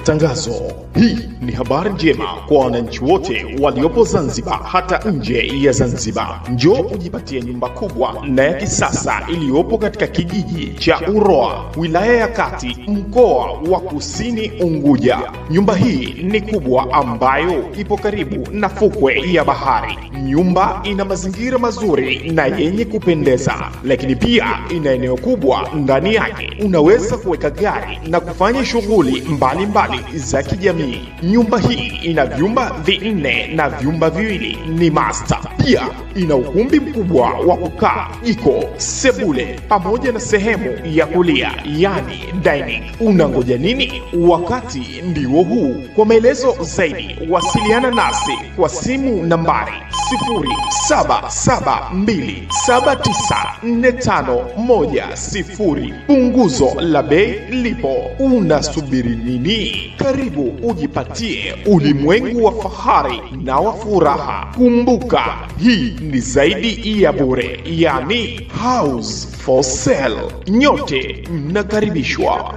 Tangazo. Hii ni habari njema kwa wananchi wote waliopo Zanzibar hata nje ya Zanzibar. Njoo ujipatie nyumba kubwa na ya kisasa iliyopo katika kijiji cha Uroa, wilaya ya Kati, mkoa wa Kusini Unguja. Nyumba hii ni kubwa ambayo ipo karibu na fukwe ya bahari. Nyumba ina mazingira mazuri na yenye kupendeza, lakini pia ina eneo kubwa ndani yake. Unaweza kuweka gari na kufanya shughuli mbalimbali za kijamii. Nyumba hii ina vyumba 4 na vyumba 2 ni master. Pia ina ukumbi mkubwa wa kukaa, iko sebule pamoja na sehemu ya kulia, yani dining. Unangoja nini? Wakati ndio huu. Kwa maelezo zaidi wasiliana nasi kwa simu nambari 0772794510. Punguzo la bei lipo. Unasubiri nini? Karibu ujipatie ulimwengu wa fahari na wa furaha. Kumbuka, hii ni zaidi ya bure, yani house for sale. Nyote mnakaribishwa.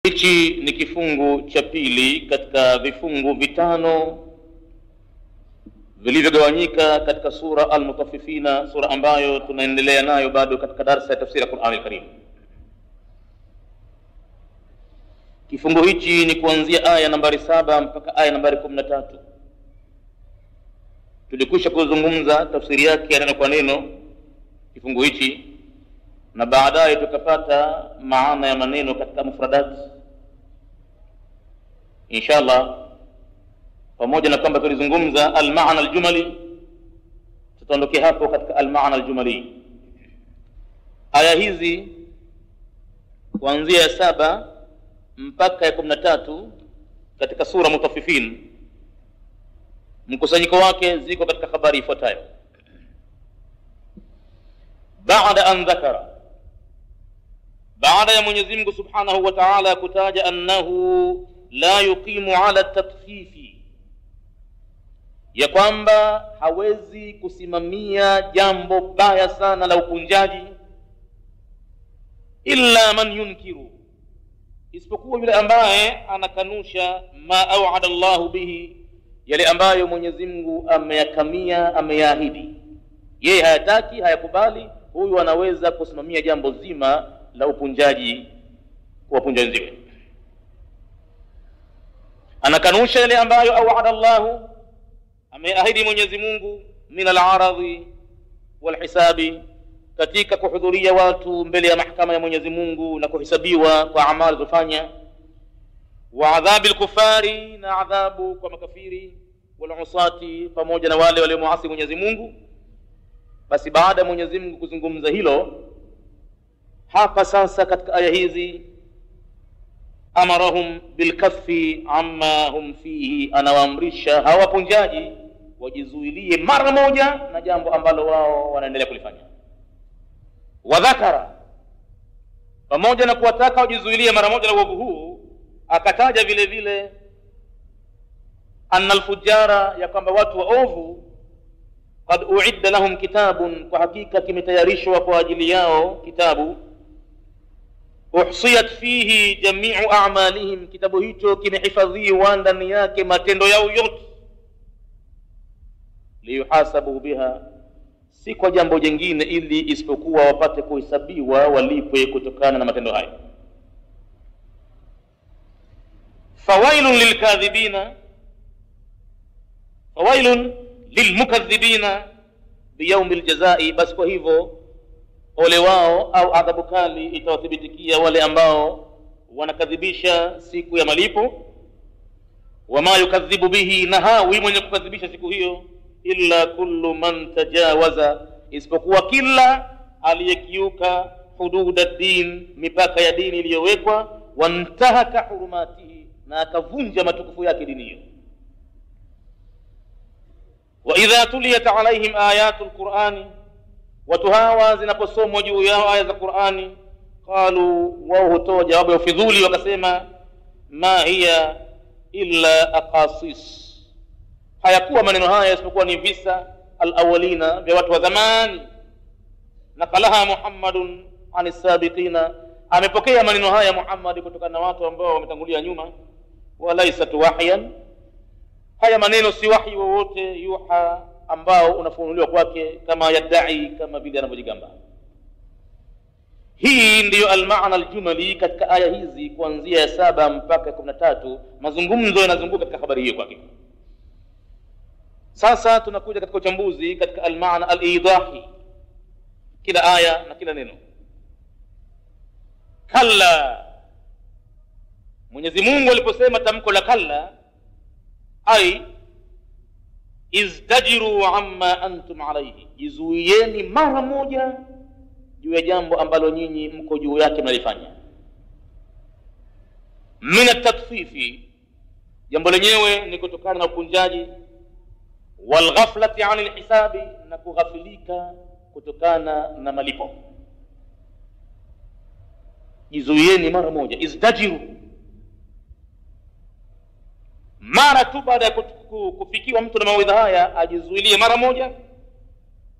Hichi ni kifungu cha pili katika vifungu vitano vilivyogawanyika katika sura Al-Mutaffifina, sura ambayo tunaendelea nayo bado katika darasa ya tafsiri ya Qur'an al-Karim. Kifungu hichi ni kuanzia aya nambari 7 mpaka aya nambari 13. Tulikwisha kuzungumza tafsiri yake ya neno kwa neno kifungu hichi, na baadaye tukapata maana ya maneno katika mufradat. Inshallah, pamoja na kwamba tulizungumza al-maana al-jumali, tutaondokea hapo katika al-maana al-jumali. Aya hizi kuanzia ya 7 mpaka ya 13 katika sura Mutaffifin, mkusanyiko wake ziko katika habari ifuatayo. Baada an dhakara, baada ya Mwenyezi Mungu Subhanahu wa Ta'ala kutaja annahu la yuqimu ala tatfifi, ya kwamba hawezi kusimamia jambo baya sana la upunjaji, illa man yunkiru, isipokuwa yule ambaye anakanusha ma au'ada Allahu bihi, yale ambayo Mwenyezi Mungu ameyakamia, ameyaahidi. Yeye hayataki, hayakubali, huyu anaweza kusimamia jambo zima la upunjaji kwa wapunja wenziwe. Anakanusha yale ambayo au'ada Allahu, ameahidi Mwenyezi Mungu, min al-aradhi wal hisabi, katika kuhudhuria watu mbele ya mahakama ya Mwenyezi Mungu na kuhesabiwa kwa amali zofanya, wa adhabil kufari, na adhabu kwa makafiri, wal usati, pamoja na wale waliomuasi Mwenyezi Mungu. Basi baada Mwenyezi Mungu kuzungumza hilo, hapa sasa katika aya hizi amarahum bilkaffi amma hum fihi, anawaamrisha hawapunjaji wajizuilie mara moja na jambo ambalo wao wanaendelea kulifanya. Wadhakara, pamoja na kuwataka wajizuilie mara moja na uovu huu, akataja vile vile anna alfujara, ya kwamba watu waovu, qad uidda lahum kitabun, kwa hakika kimetayarishwa kwa ajili yao kitabu, uhsiyat fihi jami'u a'malihim, kitabu hicho kimehifadhiwa ndani yake matendo yao yote, liyuhasabu biha, si kwa jambo jingine ili isipokuwa wapate kuhesabiwa, walipwe kutokana na matendo hayo. Fawailun lilkadhibina, fawailun lilmukaththibina biyawmil jazai, basi kwa hivyo ole wao au adhabu kali itawathibitikia wale ambao wanakadhibisha siku ya malipo. Wama yukadhibu bihi, na hawi mwenye kukadhibisha siku hiyo, illa kullu man tajawaza, isipokuwa kila aliyekiuka hudud ad-din, mipaka ya dini iliyowekwa, wantahaka hurumatihi, na akavunja matukufu yake dini hiyo. Wa idha tuliyat alaihim ayatul qur'ani, watu hawa zinaposomwa juu yao aya za Qur'ani, qalu, wao hutoa jawabu ya fidhuli wakasema, ma hiya illa aqasis, hayakuwa maneno haya isipokuwa ni visa alawalina vya watu wa zamani. Nakalaha Muhammadun anis sabiqina, amepokea maneno haya Muhammad kutokana na watu ambao wametangulia nyuma. Walaysat wahyan, haya maneno si wahi wowote yuha ambao unafunuliwa kwake, kama yadai, kama vile anavyojigamba. Hii ndiyo almaana aljumali katika aya hizi kuanzia 7 mpaka 13. Mazungumzo yanazunguka katika habari hiyo kwake. Sasa tunakuja katika uchambuzi katika almaana alidahi, kila aya na kila neno. Kalla, Mwenyezi Mungu aliposema tamko la kalla, ai izdajiru amma antum alayhi, jizuieni mara moja juu ya jambo ambalo nyinyi mko juu yake mnalifanya. Min at-tatfifi, jambo lenyewe ni kutokana na upunjaji, wal ghaflati 'anil hisabi, na kughafilika kutokana na malipo. Jizuieni mara moja, izdajiru, mara tu baada ya kufikiwa mtu na mawaidha haya ajizuilie mara moja,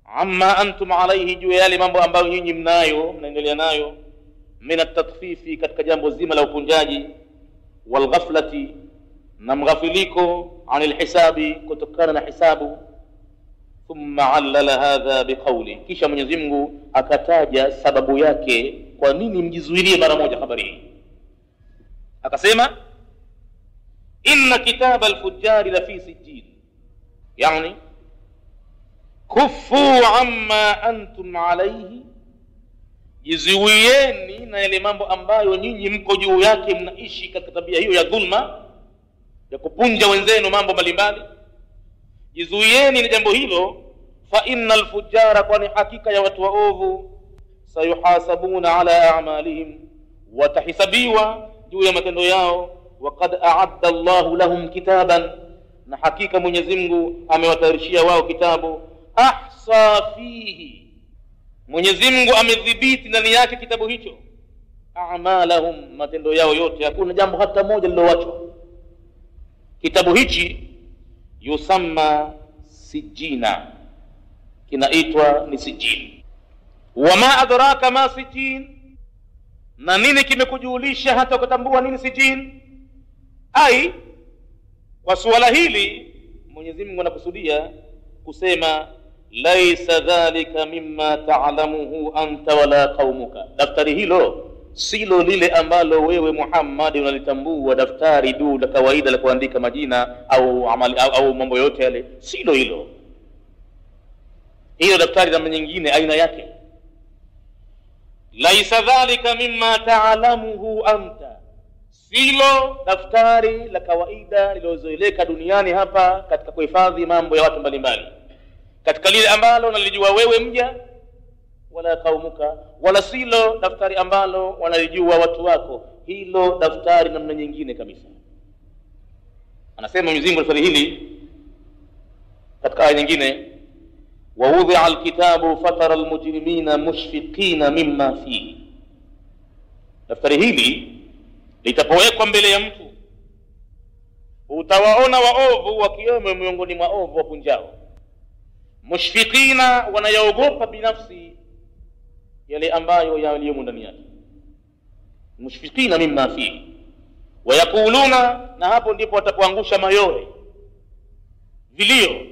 amma antum alayhi, juu ya yale mambo ambayo nyinyi mnaendelea nayo, min at-tatfifi, katika jambo zima la upunjaji, wal ghaflati, na mghafiliko, anil hisabi, kutokana na hisabu. Thumma allala hadha biqawli, kisha Mwenyezi Mungu akataja sababu yake kwa nini mjizuilie mara moja habari hii. Akasema, inna kitaba al-fujjari la fi sijjin, yani kufu amma antum alayhi, jizuieni na yale mambo ambayo nyinyi mko juu yake, mnaishi katika tabia hiyo ya dhulma, ya kupunja wenzenu mambo mbalimbali. Jizuieni na jambo hilo. Fa innal fujjara, kwani hakika ya watu waovu, sayuhasabuna ala a'malihim, watahisabiwa juu ya matendo yao. Waqad a'adda Allahu lahum kitaban, na hakika Mwenyezi Mungu amewatayarishia wao kitabu. Ahsa fihi, Mwenyezi Mungu amedhibiti ndani yake kitabu hicho, a'malahum, matendo yao yote, hakuna jambo hata moja lilowachwa. Kitabu hichi yusamma sijina, kinaitwa ni sijin. Wama adraka ma sijin, na nini kimekujulisha hata ukatambua nini sijin? Ai, kwa suala hili Mwenyezi Mungu anakusudia kusema, laisa dhalika mimma ta'lamuhu anta wala qaumuka, daftari hilo silo lile ambalo wewe Muhammad unalitambua, daftari du la kawaida la kuandika majina au amali au mambo yote yale, silo hilo. Hiyo daftari na nyingine aina yake. Laisa dhalika mimma ta'lamuhu anta, silo daftari la kawaida lilozoeleka duniani hapa katika kuhifadhi mambo ya watu mbalimbali, katika lile ambalo unalijua wewe mja, wala kaumuka, wala silo daftari ambalo wanalijua watu wako, hilo daftari namna nyingine kabisa. Anasema Mwenyezi Mungu daftari hili katika aya nyingine, wa wudhi'a alkitabu fatara almujrimina mushfiqina mimma fihi, daftari hili litapowekwa mbele ya mtu, utawaona waovu wakiwemo miongoni mwa ovu wapunjao, mushfiqina, wanayaogopa binafsi yale ambayo yaliyomo ndani yake, mushfiqina mimma fihi, wayakuluna, na hapo ndipo watapoangusha mayowe, vilio,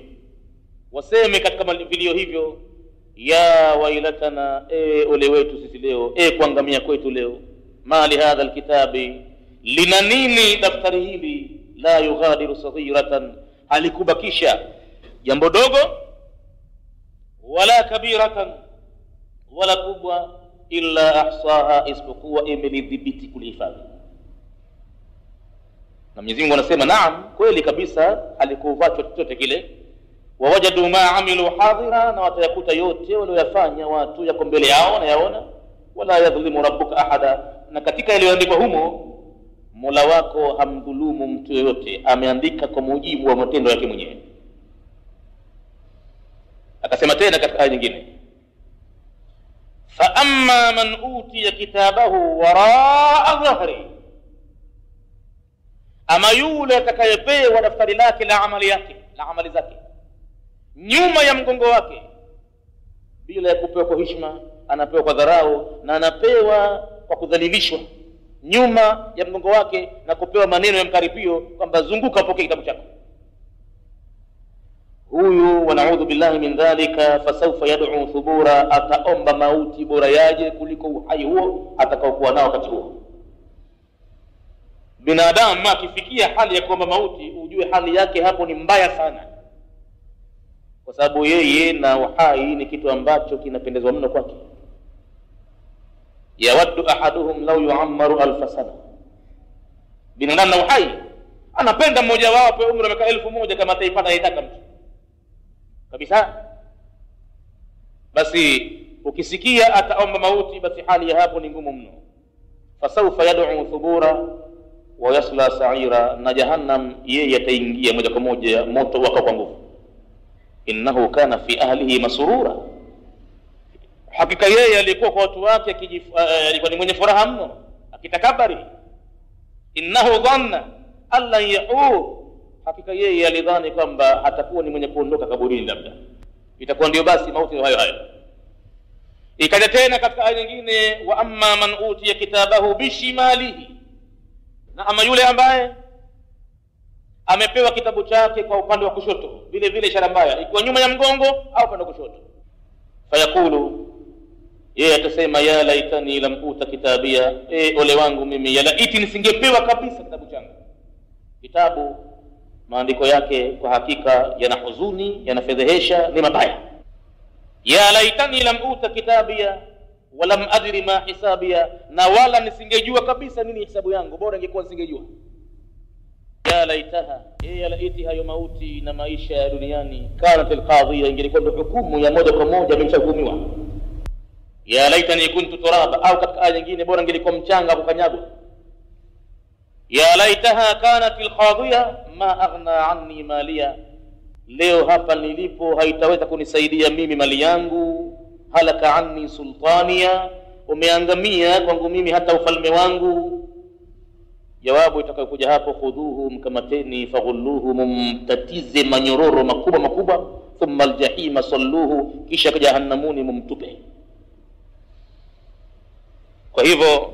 waseme katika vilio hivyo, ya wailatana, ole wetu sisi leo, kuangamia kwetu leo. Mali hadha alkitabi, lina nini daftari hili, la yughadiru saghiratan, halikubakisha jambo dogo, wala kabiratan, wala kubwa, illa ahsaha, isipokuwa imelidhibiti kulihifadhi. Na Mwenyezi Mungu anasema naam, kweli kabisa alikuvacho chochote kile. Wa wajadu ma amilu hadira, na watayakuta yote waliyofanya watu yako mbele yao na yaona. Wala yadhlimu rabbuka ahada, na katika yaliyoandikwa humo Mola wako hamdhulumu mtu yoyote, ameandika kwa mujibu wa matendo yake mwenyewe. Akasema tena katika aya nyingine, fa amma man utiya kitabahu waraa dhahri, ama yule atakayepewa daftari lake la amali zake nyuma ya mgongo wake, bila ya kupewa kwa heshima, anapewa kwa dharau, na anapewa kwa kudhalilishwa nyuma ya mgongo wake, na kupewa maneno ya mkaripio kwamba zunguka pokea kitabu chako. Huyu, wa na'udhu billahi min dhalika, fasawfa yad'u thubura, ataomba mauti bora yaje kuliko uhai huo atakaokuwa nao wakati huo. Binadamu akifikia hali ya kuomba mauti, ujue hali yake hapo ni mbaya sana, kwa sababu yeye na uhai ni kitu ambacho kinapendezwa mno kwake. Yawaddu ahaduhum law yu'ammaru alf sana, binadamu na uhai anapenda mmoja wao kwa umri wa miaka 1000 kama ataipata aitaka mtu kabisa. Basi ukisikia ataomba mauti, basi hali ya hapo ni ngumu mno. Fasawfa yad'u thubura wa yasla sa'ira, na jahannam yeye ataingia moja kwa moja moto waka kwa nguvu. Innahu kana fi ahlihi masrura, hakika yeye alikuwa kwa watu wake alikuwa ni mwenye furaha mno, akitakabari. Innahu dhanna alla ya'ud, hakika yeye alidhani kwamba atakuwa ni mwenye kuondoka kaburini, labda itakuwa ndio basi mauti hayo. Ikaja tena katika aya nyingine, wa amma man utiya kitabahu bishimalihi, na ama yule ambaye amepewa kitabu chake kwa upande wa kushoto, vile vile ishara mbaya, ikiwa nyuma ya mgongo au upande wa kushoto. Fayakulu, yeye atasema ya laitani lam uta kitabia, ole wangu mimi, ya laiti nisingepewa kabisa kitabu changu. Kitabu maandiko yake kwa hakika yana huzuni, yanafedhehesha, ni mabaya. Ya laitani lam uta kitabia wa lam adri ma hisabia, na wala nisingejua kabisa nini hisabu yangu, bora ningekuwa nisingejua. Ya laitaha, ya laiti hayo mauti na maisha ya duniani, kanat alqadhiya, ingelikuwa ndio hukumu ya moja kwa moja nimeshahukumiwa. Ya laitani kuntu turaba, au katika aya nyingine, bora ngelikuwa mchanga kukanyagwa. Ya laitaha kanat alqadhiya ma aghna anni maliya, leo hapa nilipo haitaweza kunisaidia mimi mali yangu. Halaka anni sultaniya, umeangamia kwangu mimi hata ufalme wangu. Jawabu itakayokuja hapo, khudhuhu, mkamateni, faghulluhu, mumtatize manyororo makubwa, thumma aljahima salluhu, kisha jahannamuni mumtupe. Kwa hivyo,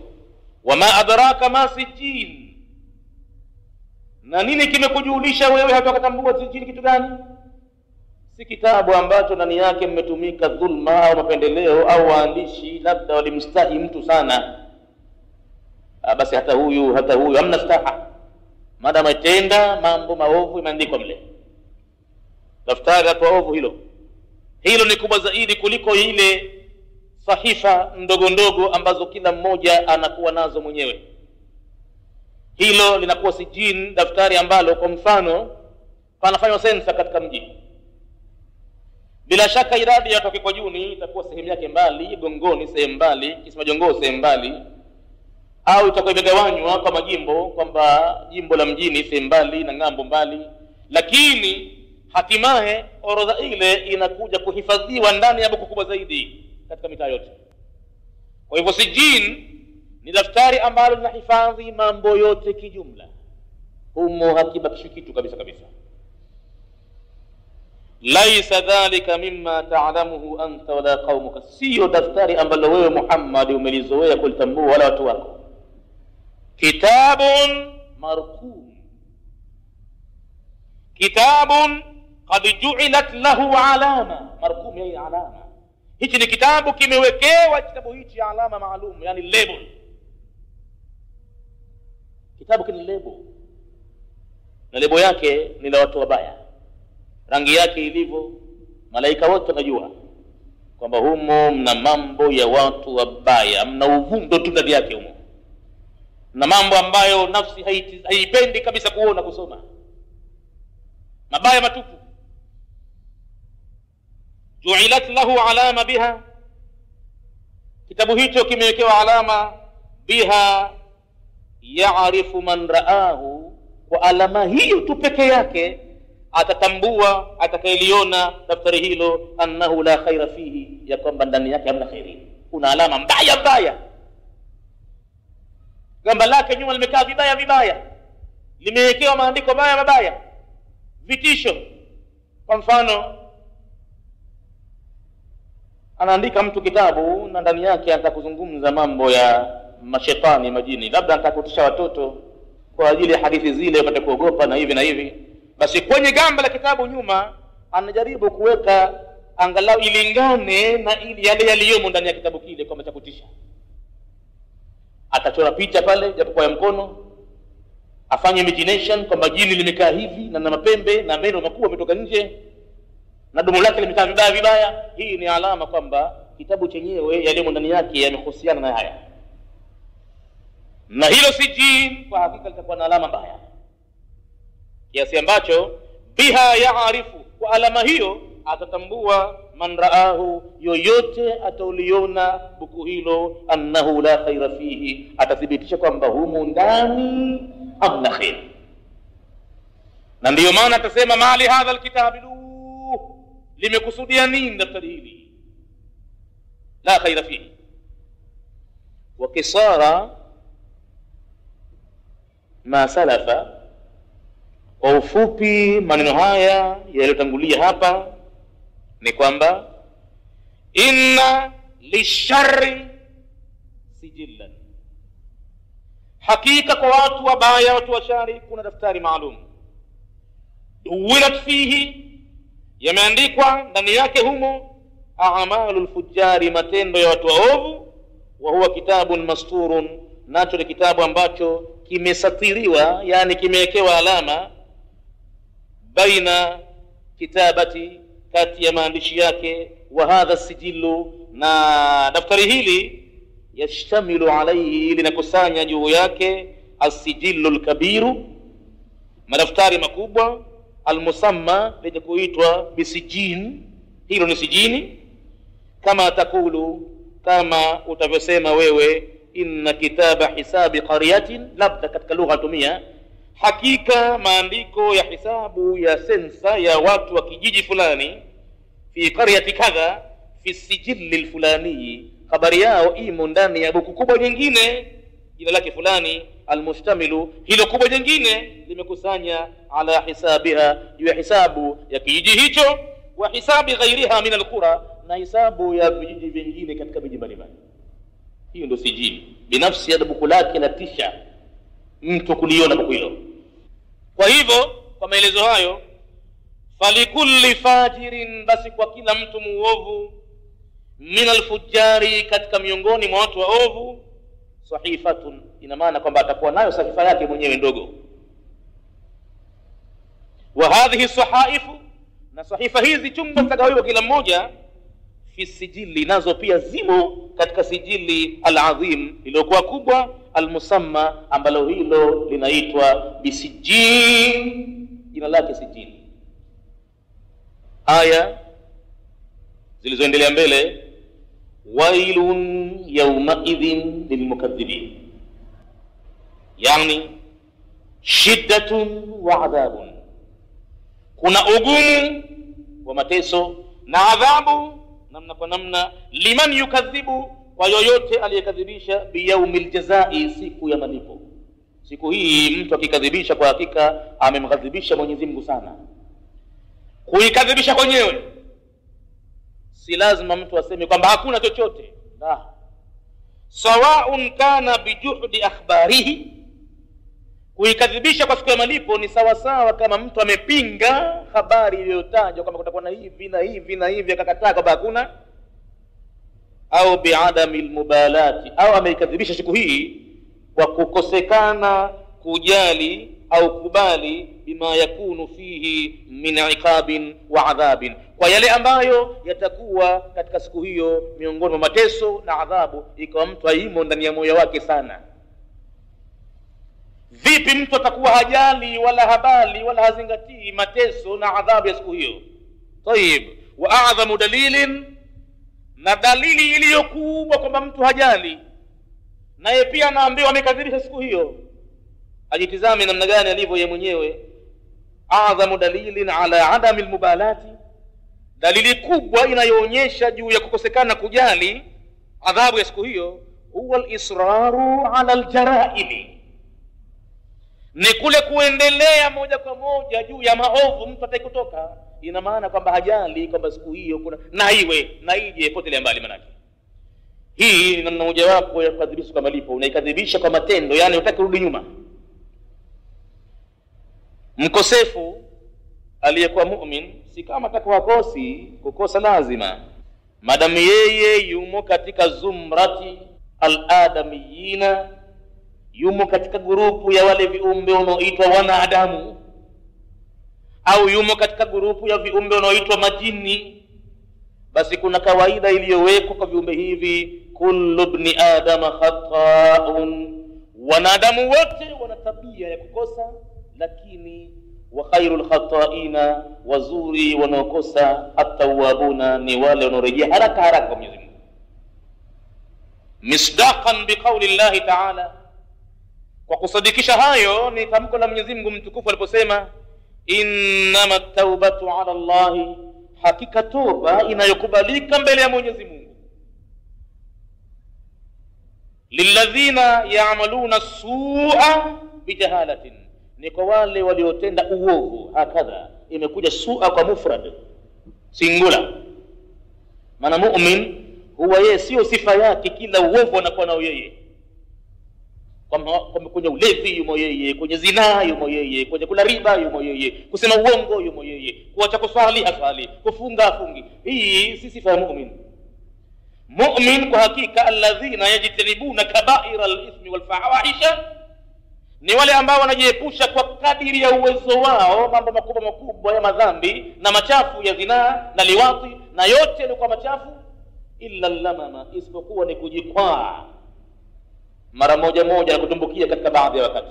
wama adraka ma sijin, na nini kimekujulisha wewe hata ukatambua sijin kitu gani? Si kitabu ambacho ndani yake mmetumika dhulma au mapendeleo, au waandishi labda walimstahi mtu sana, basi hata huyu hamna staha, maadamu atenda mambo maovu imeandikwa mle. Daftari la ovu hilo ni kubwa zaidi kuliko ile sahifa ndogo ambazo kila mmoja anakuwa nazo mwenyewe. Hilo linakuwa sijin, daftari ambalo kwa mfano panafanywa sensa katika mji. Bila shaka idadi ya watu kwa juni itakuwa sehemu yake mbali, Gongoni sehemu mbali, Kisima Jongo sehemu mbali, au itakuwa imegawanywa kwa majimbo, kwamba jimbo la mjini sehemu mbali na ngambo mbali, lakini hatimaye orodha ile inakuja kuhifadhiwa ndani ya buku kubwa zaidi katika mitaa yote. Kwa hivyo sijin ni daftari ambalo linahifadhi mambo yote kijumla, humo hakibakishi kitu kabisa. Laisa dhalika mimma ta'lamuhu anta wala qaumuka, sio daftari ambalo wewe Muhammad umelizoea kulitambua wala watu wako. Kitabun marqum, kitabun qad ju'ilat lahu alama. Marqum yani alama. Hichi ni kitabu kimewekewa kitabu hichi alama maalum, yani label. Kitabu kina label, na label yake ni la watu wabaya. Rangi yake ilivyo malaika wote wanajua, kwamba humo mna mambo ya watu wabaya, mna uvundo tu ndani yake humo, na mambo ambayo nafsi haipendi kabisa kuona kusoma, mabaya matupu. Ju'ilat lahu alama biha, kitabu hicho kimewekewa alama biha, ya'rifu man ra'ahu, kwa alama hiyo tu peke yake atatambua atakayeliona daftari hilo annahu la khaira fihi, ya kwamba ndani yake hamna khairi. Kuna alama mbaya mbaya, gamba lake nyuma limekaa vibaya vibaya, limewekewa maandiko mabaya mabaya, vitisho. Kwa mfano, anaandika mtu kitabu na ndani yake atakuzungumza mambo ya mashetani, majini, labda atakutisha watoto kwa ajili ya hadithi zile wapate kuogopa na hivi na hivi. Basi kwenye gamba la kitabu nyuma anajaribu kuweka angalau ilingane na ili yale yaliyomo ndani ya kitabu kile kama cha kutisha. Atachora picha pale japo kwa ya mkono, afanye imagination kwamba jini limekaa hivi na mapembe na meno makubwa yametoka nje na domo lake limekaa vibaya vibaya. Hii ni alama kwamba kitabu chenyewe yaliyomo ndani yake yamehusiana na haya, na hilo si jini, kwa hakika litakuwa na alama mbaya, kiasi ambacho biha ya'rifu, kwa alama hiyo atatambua man raahu, yoyote atauliona buku hilo, annahu la khaira fihi, atathibitisha kwamba humu ndani hamna khair. Na ndiyo maana atasema mali hadha alkitabi, limekusudia nini daftari hili, la khaira fihi. Wa kisara ma salafa, kwa ufupi maneno haya yaliyotangulia hapa ni kwamba inna lisharri sijillan, hakika kwa watu wabaya, watu washari, kuna daftari maalum. Duwilat fihi, yameandikwa ndani yake humo a'malul fujari, matendo ya watu waovu. Wa huwa kitabun masturun, nacho ni kitabu ambacho kimesatiriwa, yani kimewekewa alama, baina kitabati, kati ya maandishi yake, wa hadha sijilu, na daftari hili, yashtamilu alayhi, linakusanya juu yake, as-sijilu al-kabiru, madaftari makubwa, al-musamma, lenye kuitwa bisijin, hilo ni sijini. Kama takulu, kama utavyosema wewe, inna kitaba hisabi qaryatin, labda katika lugha tumia, hakika maandiko ya hisabu ya sensa ya watu wa kijiji fulani, fi qaryati kadha fi sijili alfulani, habari yao imo ndani ya buku kubwa jingine jina lake fulani, almustamilu, hilo kubwa jingine limekusanya ala hisabiha, juu ya hisabu ya kijiji hicho, wa hisabi ghairiha min alqura, na hisabu ya vijiji vingine katika miji mbalimbali. Hiyo ndio sijili binafsi ya buku lake, na tisha mtu kuliona buku hilo. Kwa hivyo, kwa maelezo hayo, falikulli fajirin, basi kwa kila mtu muovu, min alfujari, katika miongoni mwa watu waovu, sahifatun, ina maana kwamba atakuwa nayo sahifa yake mwenyewe ndogo. Wa hadhihi sahaifu, na sahifa hizi chumba zitagawiwa kila mmoja, fi sijili, nazo pia zimo katika sijili al-azim, iliyokuwa kubwa, al-musamma, ambalo hilo linaitwa bisijin, jina lake sijin. Aya zilizoendelea mbele, wailun yawma idhin lilmukaththibin, yani shiddatun wa adhabun, kuna ugumu wa mateso na adhabu namna kwa namna, liman yukadhibu, kwa yoyote aliyekadhibisha, biyaumil jazai, siku ya malipo. Siku hii mtu akikadhibisha, kwa hakika amemghadhibisha Mwenyezi Mungu sana. Kuikadhibisha kwenyewe si lazima mtu aseme kwamba hakuna chochote, la, sawaun kana bijuhdi akhbarihi, kuikadhibisha kwa siku ya malipo ni sawa sawa kama mtu amepinga habari iliyotajwa kwamba kutakuwa na hivi na hivi na hivi, akakataa kwamba hakuna, au biadami almubalati, au ameikadhibisha siku hii kwa kukosekana kujali au kubali bima yakunu fihi min iqabin wa adhabin, kwa yale ambayo yatakuwa katika siku hiyo miongoni mwa mateso na adhabu, ikawa mtu haimo ndani ya moyo wake sana. Vipi mtu atakuwa hajali wala habali wala hazingatii mateso na adhabu ya siku hiyo? Tayib, wa a'dhamu dalilin, na dalili iliyokubwa kwamba mtu hajali naye pia anaambiwa amekadhirisha siku hiyo, ajitizame namna gani alivyo yeye mwenyewe. A'dhamu dalilin ala adami almubalati, dalili kubwa inayoonyesha juu ya kukosekana kujali adhabu ya siku hiyo, huwa al-israru ala al-jaraimi, ni kule kuendelea moja kwa moja juu ya maovu mtu ataikutoka. Ina maana kwamba hajali kwamba siku hiyo kuna na iwe na ije potelea mbali. Manake hii ni namna moja wapo ya kukadhibisha kwa malipo, unaikadhibisha kwa matendo, yani hutaki kurudi nyuma. Mkosefu aliyekuwa mu'min si kama atakuwa kosi, kukosa lazima, madamu yeye yumo katika zumrati al-adamiyina, yumo katika grupu ya wale viumbe wanaoitwa wanadamu, au yumo katika grupu ya viumbe wanaoitwa majini, basi kuna kawaida iliyowekwa kwa viumbe hivi: kullu ibn adama khata'un, wanadamu wote wana tabia ya kukosa, lakini wa khairul khata'ina, wazuri wanaokosa at-tawwabuna, ni wale wanaorejea haraka haraka kwa Mwenyezi Mungu. Misdaqan biqauli Allah ta'ala, kwa kusadikisha hayo ni tamko la Mwenyezi Mungu mtukufu aliposema: innama at-taubatu 'ala Allah, hakika toba inayokubalika mbele ya Mwenyezi Mungu, lilladhina ya'maluna su'a bijahalatin, ni kwa wale waliotenda uovu. Hakadha imekuja su'a kwa mufrad singular, maana mu'min huwa yeye sio sifa yake kila uovu anakuwa nao yeye. Kwenye ulevi yumo yeye, kwenye zinaa yumo yeye, kwenye kula riba yumo yeye, kusema uongo yumo yeye, kuacha kuswali haswali, kufunga afungi. Hii si sifa ya mu'min. Mu'min kwa hakika alladhina yajtanibuna kaba'ira al-ithmi wal fawahisha, ni wale ambao wanajiepusha kwa kadiri ya uwezo wao mambo makubwa makubwa ya madhambi na machafu ya zinaa na liwati na yote yalikuwa machafu, illa lamama, isipokuwa ni kujikwaa mara moja moja na kutumbukia katika baadhi ya wakati.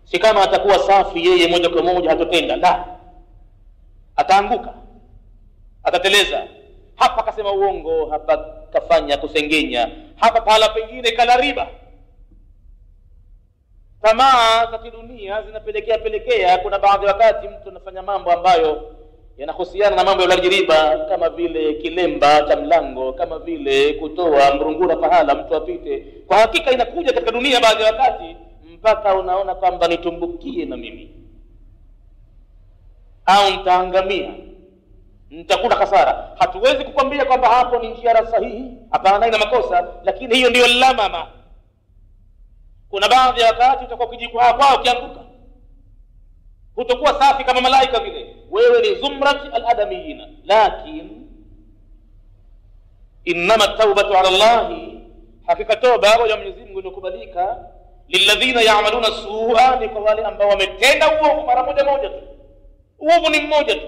Si kama atakuwa safi yeye moja kwa moja hatotenda, la, ataanguka, atateleza. Hapa kasema uongo, hapa kafanya kusengenya, hapa pahala pengine kala riba. Tamaa za kidunia zinapelekea kuna baadhi wakati mtu anafanya mambo ambayo yanahusiana na mambo ya ulaji riba, kama vile kilemba cha mlango, kama vile kutoa mrungura pahala mtu apite. Kwa hakika inakuja katika dunia baadhi ya wakati mpaka unaona kwamba nitumbukie na mimi, au nitaangamia, nitakula hasara. Hatuwezi kukwambia kwamba hapo ni njia sahihi, hapana, ina makosa, lakini hiyo ndiyo lamama. Kuna baadhi ya wakati utakuwa kijikwaa kwao kianguka, utakuwa safi kama malaika vile, wewe ni zumrati al-adamiyina. Lakin innama at-taubatu 'ala Allah, hakika toba ya Mwenyezi Mungu inakubalika lilladhina ya'maluna su'a, ni kwa wale ambao wametenda uovu mara moja moja tu. Uovu ni mmoja tu,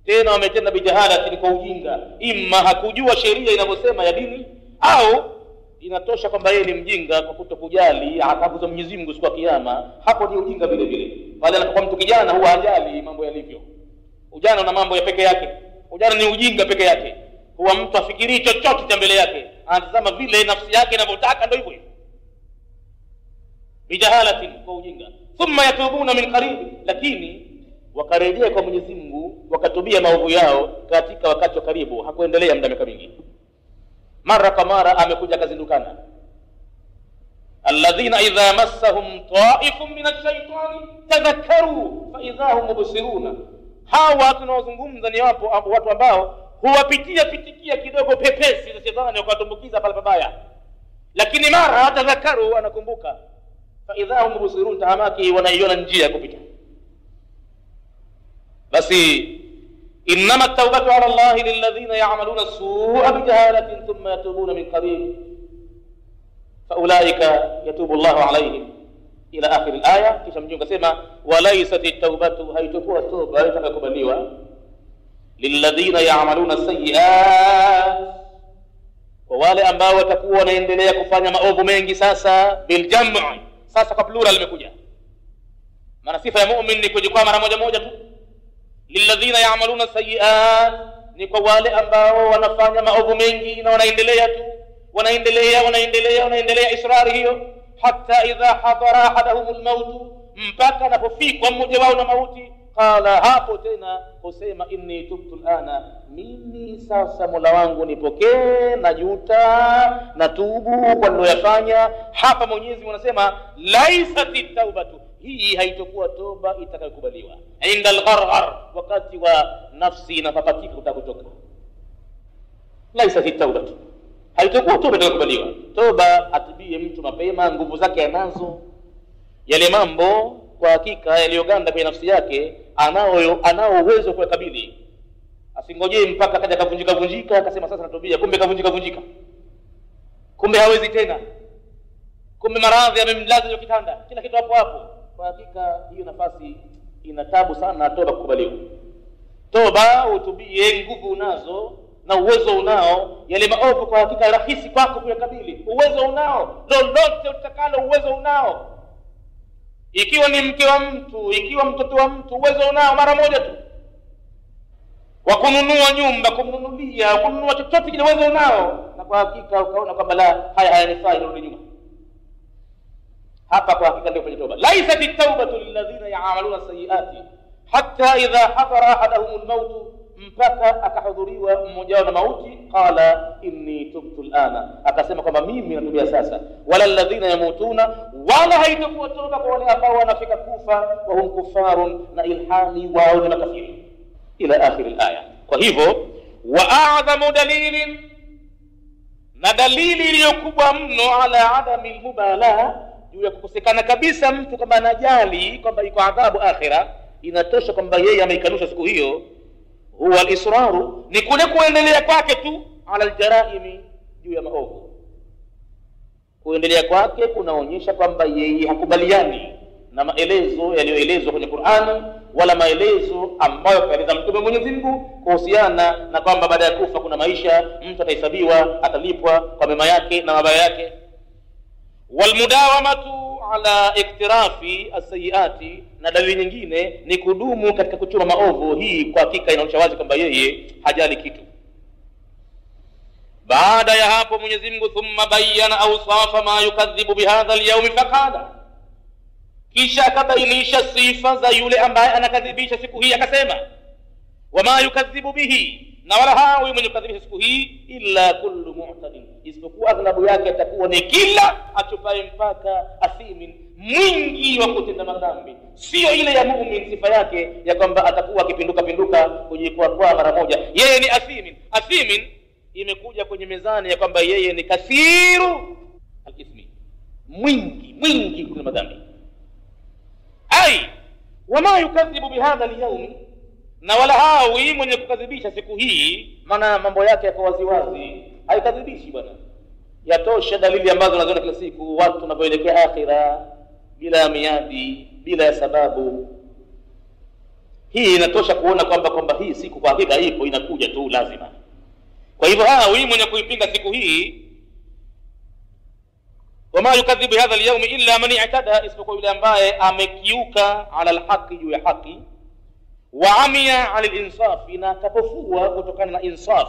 tena wametenda bijahalati, kwa ujinga. Imma hakujua sheria inavyosema ya dini, au inatosha kwamba yeye ni mjinga kwa kutokujali adhabu za Mwenyezi Mungu siku ya kiyama. Hapo ni ujinga vile vile. Pale anapokuwa mtu kijana huwa hajali mambo yalivyo. Ujana una mambo ya peke yake. Ujana ni ujinga peke yake. Huwa mtu afikiri chochote cha mbele yake, anatazama vile nafsi yake inavyotaka, ndio hivyo. Bijahalatin, kwa ujinga. Thumma yatubuna min qarib, lakini wakarejea kwa Mwenyezi Mungu wakatubia maovu yao katika wakati wa karibu, hakuendelea muda miaka mingi. Mara kwa mara amekuja kazindukana. Alladhina idha massahum ta'ifun min ash-shaytani tadhakkaru fa idha hum mubsiruna, hawa tunaozungumza ni watu ambao huwapitia pitikia kidogo pepesi za shetani wakatumbukiza pale pabaya, lakini mara atadhakaru, anakumbuka. Fa idha hum mubsirun, tahamaki wanaiona njia ya kupita. Basi إنما التوبة على الله للذين يعملون السوء بجهالة ثم يتوبون من قريب فأولئك يتوب الله عليهم ila akhir al-aya. Kisha Mwenyezi Mungu akasema walaysat at-taubatu, haitakuwa toba itakayokubaliwa lilladhina ya'maluna as-sayyi'at, kwa wale ambao watakuwa wanaendelea kufanya maovu mengi. Sasa bil jam', sasa kwa plural imekuja, maana sifa ya mu'min ni kujikwaa mara moja moja tu. Lilladhina ya'maluna as-sayyi'at ni kwa wale ambao wanafanya maovu mengi na wanaendelea tu, wanaendelea israri hiyo, hatta idha hadara ahadahumul maut, mpaka anapofikwa mmoja wao na mauti, qala, hapo tena kusema inni tubtu alana, mimi sasa Mola wangu nipokee, najuta, natubu kwa niliyofanya. Hapa Mwenyezi Mungu anasema laisat taubatu, hii haitakuwa toba itakayokubaliwa inda al-gharghar, wakati wa nafsi inapapatika kutaka kutoka. Laisat taubatu, haitakuwa toba itakayokubaliwa. Toba atibie mtu mapema, nguvu zake anazo, yale mambo kwa hakika yaliyoganda kwenye nafsi yake anao uwezo kwa kabili. Asingojee mpaka kaja kavunjika akasema sasa natubia, kumbe kavunjika, kumbe hawezi tena, kumbe maradhi yamemlaza hiyo kitanda, kila kitu hapo. Kwa hakika hiyo nafasi ina tabu sana toba kukubaliwa. Toba utubie, nguvu unazo na uwezo unao, yale maovu kwa hakika rahisi kwako kuyakabili, uwezo unao, lolote utakalo uwezo unao. Ikiwa ni mke wa mtu, ikiwa mtoto wa mtu, uwezo unao mara moja tu wa kununua nyumba, kumnunulia, kununua chochote kile, uwezo unao. Na kwa hakika ukaona kwamba la, haya hayanifai, nirudi nyuma. Hapa kwa hakika ndio kwenye toba. Laisat at-taubatu lilladhina ya'maluna as-sayyi'ati hatta idha hadara ahadahumul maut, mpaka akahudhuriwa mmoja wao na mauti, qala inni tubtu al-ana, akasema kwamba mimi natubia sasa. Wala alladhina yamutuna, wala haitakuwa toba kwa wale ambao wanafika kufa wa hum kufarun, na ilhali wao ni makafiri, ila akhir al-aya. Kwa hivyo wa a'zamu dalilin, na dalili iliyokubwa mno ala adami al-mubalagha, juu ya kukosekana kabisa mtu kama anajali kwamba iko adhabu akhira, inatosha kwamba yeye ameikanusha siku hiyo, huwa al-israru, ni kule kuendelea kwake tu ala al-jaraimi, juu ya maovu. Kuendelea kwake kunaonyesha kwamba yeye hakubaliani na maelezo yaliyoelezwa kwenye Qur'ani, wala maelezo ambayo kaeleza Mtume Mwenyezi Mungu kuhusiana na kwamba baada ya kufa kuna maisha, mtu atahesabiwa, atalipwa kwa mema yake na mabaya yake. Walmudawamatu ala iktirafi as-sayyiati, na dalili nyingine ni kudumu katika kuchuma maovu. Hii kwa hakika inaonyesha wazi kwamba yeye hajali kitu. Baada ya hapo Mwenyezi Mungu thumma bayyana awsafa ma yukadhibu bihadha al-yawm faqala, kisha akabainisha sifa za yule ambaye anakadhibisha siku hii, akasema wama yukadhibu bihi, na wala hawi mwenye kukadhibisha siku hii illa kullu mu'tadin, isipokuwa aghlabu yake atakuwa ni kila achupaye mpaka, athimin, mwingi wa kutenda madhambi. Sio ile ya muumini sifa yake ya kwamba atakuwa akipinduka kujikwaa mara moja, yeye ni athimin. Athimin imekuja kwenye mezani ya kwamba yeye ni kathiru al-ithmi, mwingi kutenda madhambi. Ai wama yukadhibu bihadha al-yawm, na wala hawi mwenye kukadhibisha siku hii, maana mambo yake yako waziwazi, haikadhibishi bwana. Yatosha dalili ambazo unaziona kila siku, watu wanapoelekea akhira bila miadi, bila ya sababu. Hii inatosha kuona kwamba hii siku kwa hakika ipo, inakuja tu lazima. Kwa hivyo hawi mwenye kuipinga siku hii, wama yukadhibu hadha al-yawm illa man i'tada, isipokuwa yule ambaye amekiuka ala al-haqi, juu ya haki, wa amia ala al-insaf, na akapofua kutokana na insaf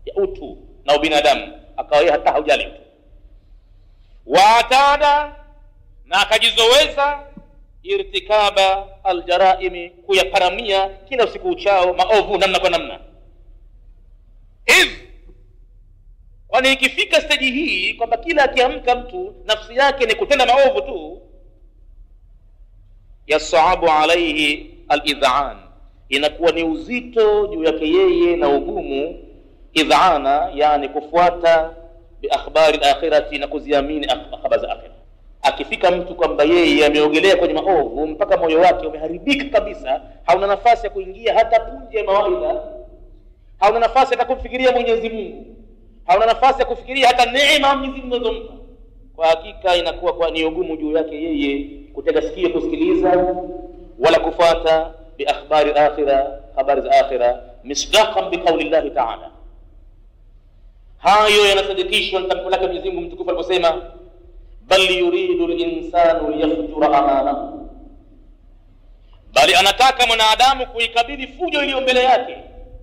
ya utu na ubinadamu, akawa yeye hata hujali, wa atada, na akajizoweza irtikaba al-jaraimi, kuyaparamia kila usiku uchao maovu namna kwa namna. Kwani ikifika stage hii kwamba kila akiamka mtu nafsi yake ni kutenda maovu tu, yasabu alayhi al-idhan, inakuwa ni uzito juu yake yeye na ugumu. Idhana yani kufuata bi akhbari al-akhirati, na kuziamini habari za akhira. Akifika mtu kwamba yeye ameogelea kwenye maovu mpaka moyo wake umeharibika kabisa, hauna nafasi ya kuingia hata punje ya mawaidha, hauna nafasi hata kumfikiria Mwenyezi Mungu, hauna nafasi ya kufikiria hata neema Mwenyezi Mungu anazompa, kwa hakika inakuwa kwa ni ugumu juu yake yeye kutega sikio kusikiliza wala kufuata bi akhbari akhirah, habari za akhirah, misdaqan bi qawli Allah ta'ala. Hayo yanasadikishwa na tamko lake Mwenyezi Mungu mtukufu aliposema bal yuridu al-insanu liyafjura amamahu, bali anataka mwanadamu kuikabili fujo iliyo mbele yake.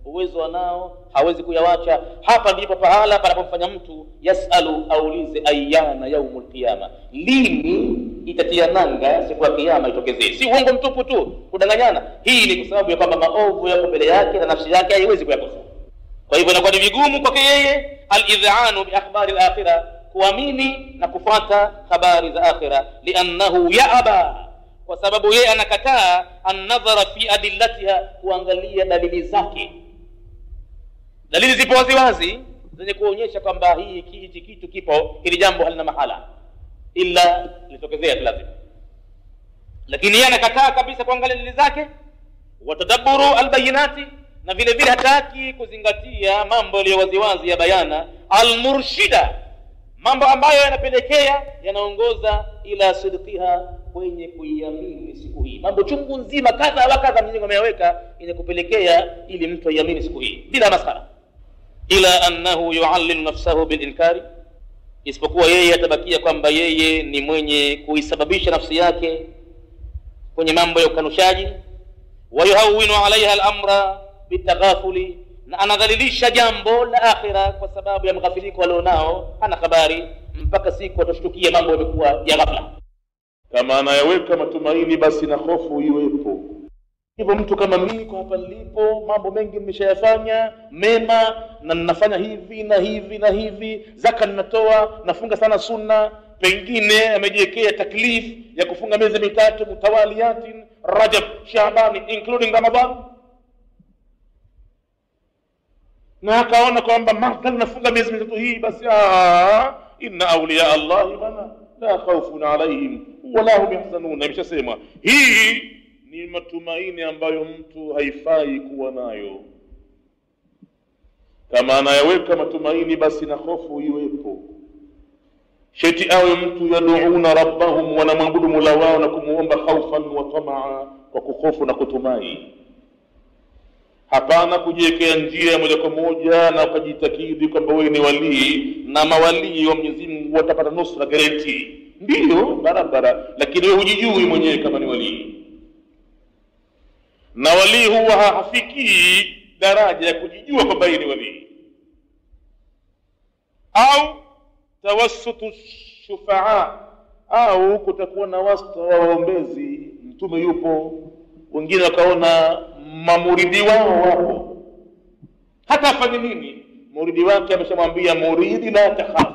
Uwezo anao, hawezi kuyawacha. Hapa ndipo pahala panapomfanya mtu yasalu, aulize ayyana yaumul qiyama, lini itatia nanga siku ya kiyama itokezee. Si uongo mtupu tu, kudanganyana. Hii ni kwa sababu ya kwamba maovu yako mbele yake na nafsi yake haiwezi kuyakosa. Kwa hivyo inakuwa ni vigumu kwake yeye al-idh'anu bi akhbari al-akhirah, kuamini na kufuata habari za akhirah, li'annahu ya'aba, kwa sababu yeye anakataa an-nadhara fi adillatiha, kuangalia dalili zake. Dalili zipo wazi wazi zenye kuonyesha kwamba hiki kitu kipo, ili jambo halina mahala ila litokezea lazima. Lakini yeye anakataa kabisa kuangalia dalili zake, watadabburu albayinati, na vile vile hataki kuzingatia mambo yaliyo wazi wazi ya bayana almurshida, mambo ambayo yanapelekea, yanaongoza ila sidqiha, kwenye kuiamini siku hii. Mambo chungu nzima kadha wa kadha Mwenyezi Mungu ameyaweka ili kupelekea ili mtu aiamini siku hii bila masara. Ila annahu yu'allilu nafsahu bil inkari, isipokuwa yeye atabakia kwamba yeye ni mwenye kuisababisha nafsi yake kwenye mambo ya ukanushaji. Wa yuhawwinu alaiha al-amra bitaghafuli, na anadhalilisha jambo la akhira kwa sababu ya mghafiliko alionao, hana habari mpaka siku atashtukia mambo yamekuwa ya ghafla. Kama anayaweka matumaini, basi na hofu iwepo. Hivyo mtu kama mimi kwa hapa nilipo, mambo mengi nimeshayafanya mema, na ninafanya hivi na hivi na hivi, zaka ninatoa, nafunga sana sunna, pengine amejiwekea taklif ya kufunga miezi 3 mutawaliyatin, Rajab, Shaaban including Ramadan, na akaona kwamba madhali nafunga miezi 3 hii basi inna awliya Allah bana la khawfun alayhim wala hum yahzanun. Imeshasemwa hii ni matumaini ambayo mtu haifai kuwa nayo. Kama anayaweka matumaini, basi na hofu iwepo. Sheti awe mtu yaduuna rabbahum, wanamwabudu Mola wao na kumuomba khawfan wa tamaa, kwa kuhofu na kutumai. Hapana kujiwekea njia moja kwa moja na ukajitakidi kwamba wewe ni walii, na mawalii wa Mwenyezi Mungu watapata nusra guarantee. Ndio barabara, lakini wewe hujijui mwenyewe kama ni walii. Na walii huwa hafiki daraja ya kujijua kwamba yeye ni walii. Au tawassutu shufaa, au kutakuwa na wasta wa waombezi. Mtume yupo, wengine wakaona mamuridi wao wapo, hata afanye nini muridi wake ameshamwambia muridi la takhafu,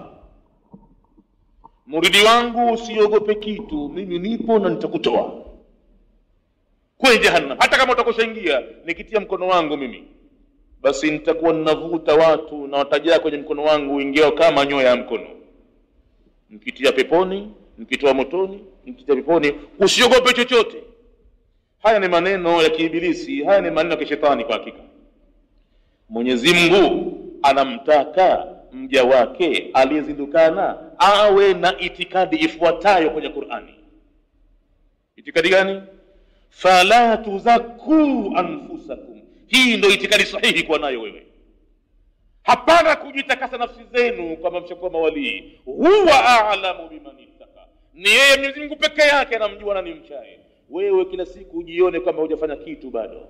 muridi wangu usiogope kitu, mimi nipo na nitakutoa kwenye jahannam. Hata kama utakoshaingia nikitia mkono wangu mimi, basi nitakuwa ninavuta watu na watajaa kwenye mkono wangu uingiao kama nyoya ya mkono. Nikitia peponi, nikitoa motoni, nikitia peponi, usiogope chochote. Haya ni maneno ya kiibilisi, haya ni maneno ya kishetani. Kwa hakika Mwenyezi Mungu anamtaka mja wake aliyezindukana awe na itikadi ifuatayo kwenye Qur'ani. Itikadi gani? Fala tuzakku anfusakum. Hii ndio itikadi sahihi kwa nayo wewe. Hapana kujitakasa nafsi zenu kama mshakuwa mawali. Huwa a'lamu biman ittaka, ni yeye Mwenyezi Mungu peke yake anamjua nani mchaye. Wewe kila siku ujione kama hujafanya kitu bado.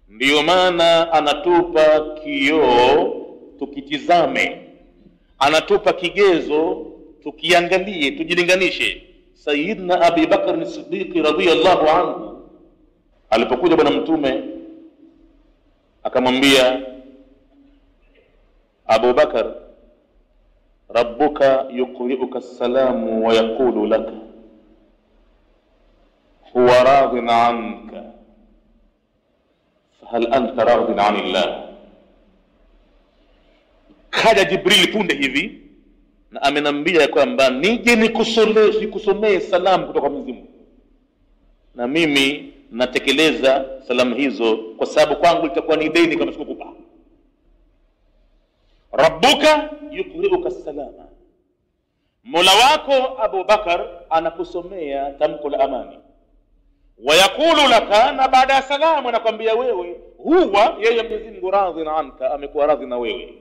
Ndiyo maana anatupa kioo tukitizame, anatupa kigezo tukiangalie, tujilinganishe. Sayyidina Abi Bakr as-Siddiq radhiyallahu anhu alipokuja bwana mtume akamwambia, Abu Bakar, rabbuka yuqri'uka as-salamu wa yaqulu laka huwa radin anka fahal anta radin anillah. Kaja Jibril punde hivi na amenambia kwamba nije nikusomee salamu kutoka Mwenyezi Mungu, na mimi natekeleza salamu hizo kwa sababu kwangu litakuwa ni deni kama sikukupa. Rabbuka yuqri'uka as-salama, Mola wako Abu Bakar anakusomea tamko la amani, wayakulu laka, na baada ya salamu anakwambia wewe, huwa yeye Mwenyezi Mungu radhin anka, amekuwa radhi na wewe.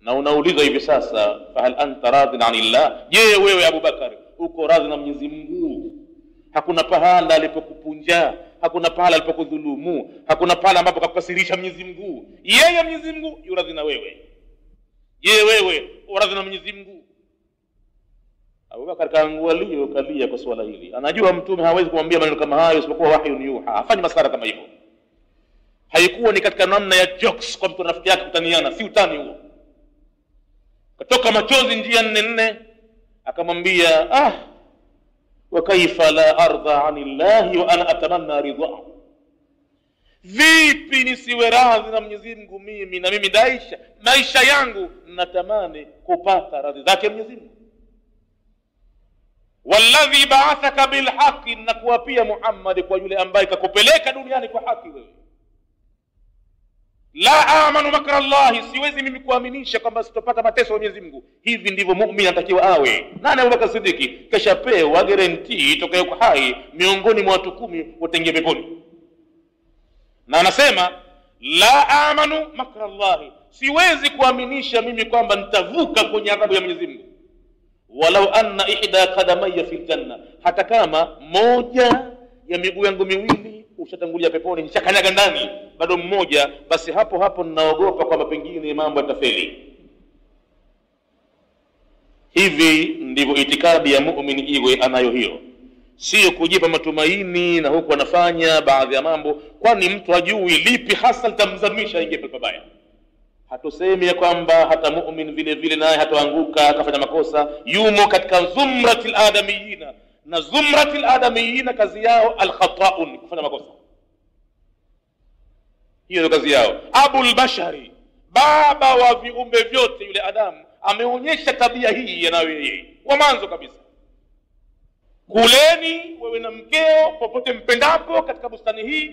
Na unauliza hivi sasa, fahal anta radhin anillah, je wewe Abu Bakar uko radhi na Mwenyezi Mungu? Hakuna pahala alipokupunja, hakuna pahala alipokudhulumu, hakuna pahala ambapo kakukasirisha Mwenyezi Mungu. Yeye Mwenyezi Mungu yuradhi na wewe. Je wewe uradhi na Mwenyezi Mungu? Abu Bakar kalia kwa swala hili. Anajua mtume hawezi kumwambia maneno kama hayo isipokuwa wahyu yuha. Hafanyi masara kama hivyo. Haikuwa ni katika namna ya jokes kwa mtu rafiki yake kutaniana, si utani huo. Katoka machozi njia nne, akamwambia wa kaifa la ardha anillahi wa ana atamanna ridhahu, vipi nisiwe radhi na Mwenyezi Mungu mimi, na mimi daisha maisha yangu natamani kupata radhi zake Mwenyezi Mungu. Walladhi ba'athaka bilhaqi, na kuapia Muhammad kwa yule ambaye kakupeleka duniani kwa haki wewe. La amanu makra Allah, siwezi mimi kuaminisha kwamba sitopata mateso ya Mwenyezi Mungu. Hivi ndivyo muumini anatakiwa awe. Nani Abu Bakar Siddiqi? Kashapewa guarantee itokayo kwa hai miongoni mwa watu 10 wataingia peponi. Na anasema la amanu makra Allah, siwezi kuaminisha mimi kwamba nitavuka kwenye adhabu ya Mwenyezi Mungu. Walau anna ihda qadamayya fil janna, hata kama moja ya miguu yangu miwili ushatangulia peponi, nishakanyaga ndani, bado mmoja, basi hapo ninaogopa kwamba pengine mambo yatafeli. Hivi ndivyo itikadi ya muumini iwe anayo hiyo, sio kujipa matumaini na huko anafanya baadhi ya mambo, kwani mtu hajui lipi hasa litamzamisha ingie pabaya. Hatusemi ya kwamba hata muumini vile vile naye hataanguka akafanya makosa, yumo katika zumratil adamiyina, na zumratil adamiyina kazi yao al-khata'un, kufanya makosa. Hiyo ndio kazi yao. Abul Bashari, baba wa viumbe vyote, yule Adamu, ameonyesha tabia hii yanayo yeye wa mwanzo kabisa. Kuleni wewe na mkeo popote mpendapo katika bustani hii,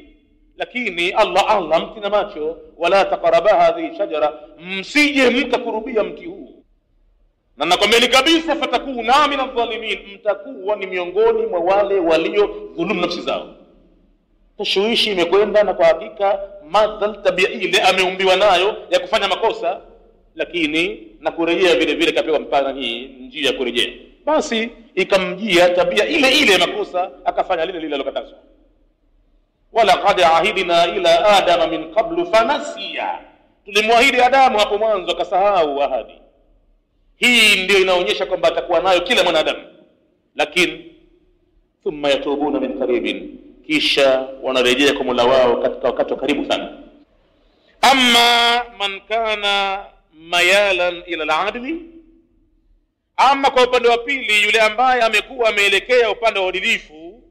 lakini Allah mtina macho, wala taqraba hadhi shajara, msije mkakurubia mti huu. Na nakwambia kabisa, fatakuna min adh-dhalimin, mtakuwa ni miongoni mwa wale walio dhulumu nafsi zao. Tashwishi imekwenda, na kwa hakika madhal tabia ile ameumbiwa nayo ya kufanya makosa, lakini na kurejea vile vile kapewa mpana hii njia ya kurejea. Basi ikamjia tabia ile makosa, akafanya lile alokatazwa. Wala qad ahidna ila adama min qablu fanasiya, tulimwahidi Adamu hapo mwanzo akasahau ahadi. Hii ndio inaonyesha kwamba atakuwa nayo kila mwanadamu, lakini thumma yatubuna min qaribin, kisha wanarejea kwa Mola wao katika wakati wa karibu sana. Amma man kana mayalan ila al-adli, ama kwa upande wa pili yule ambaye amekuwa ameelekea upande wa uadilifu,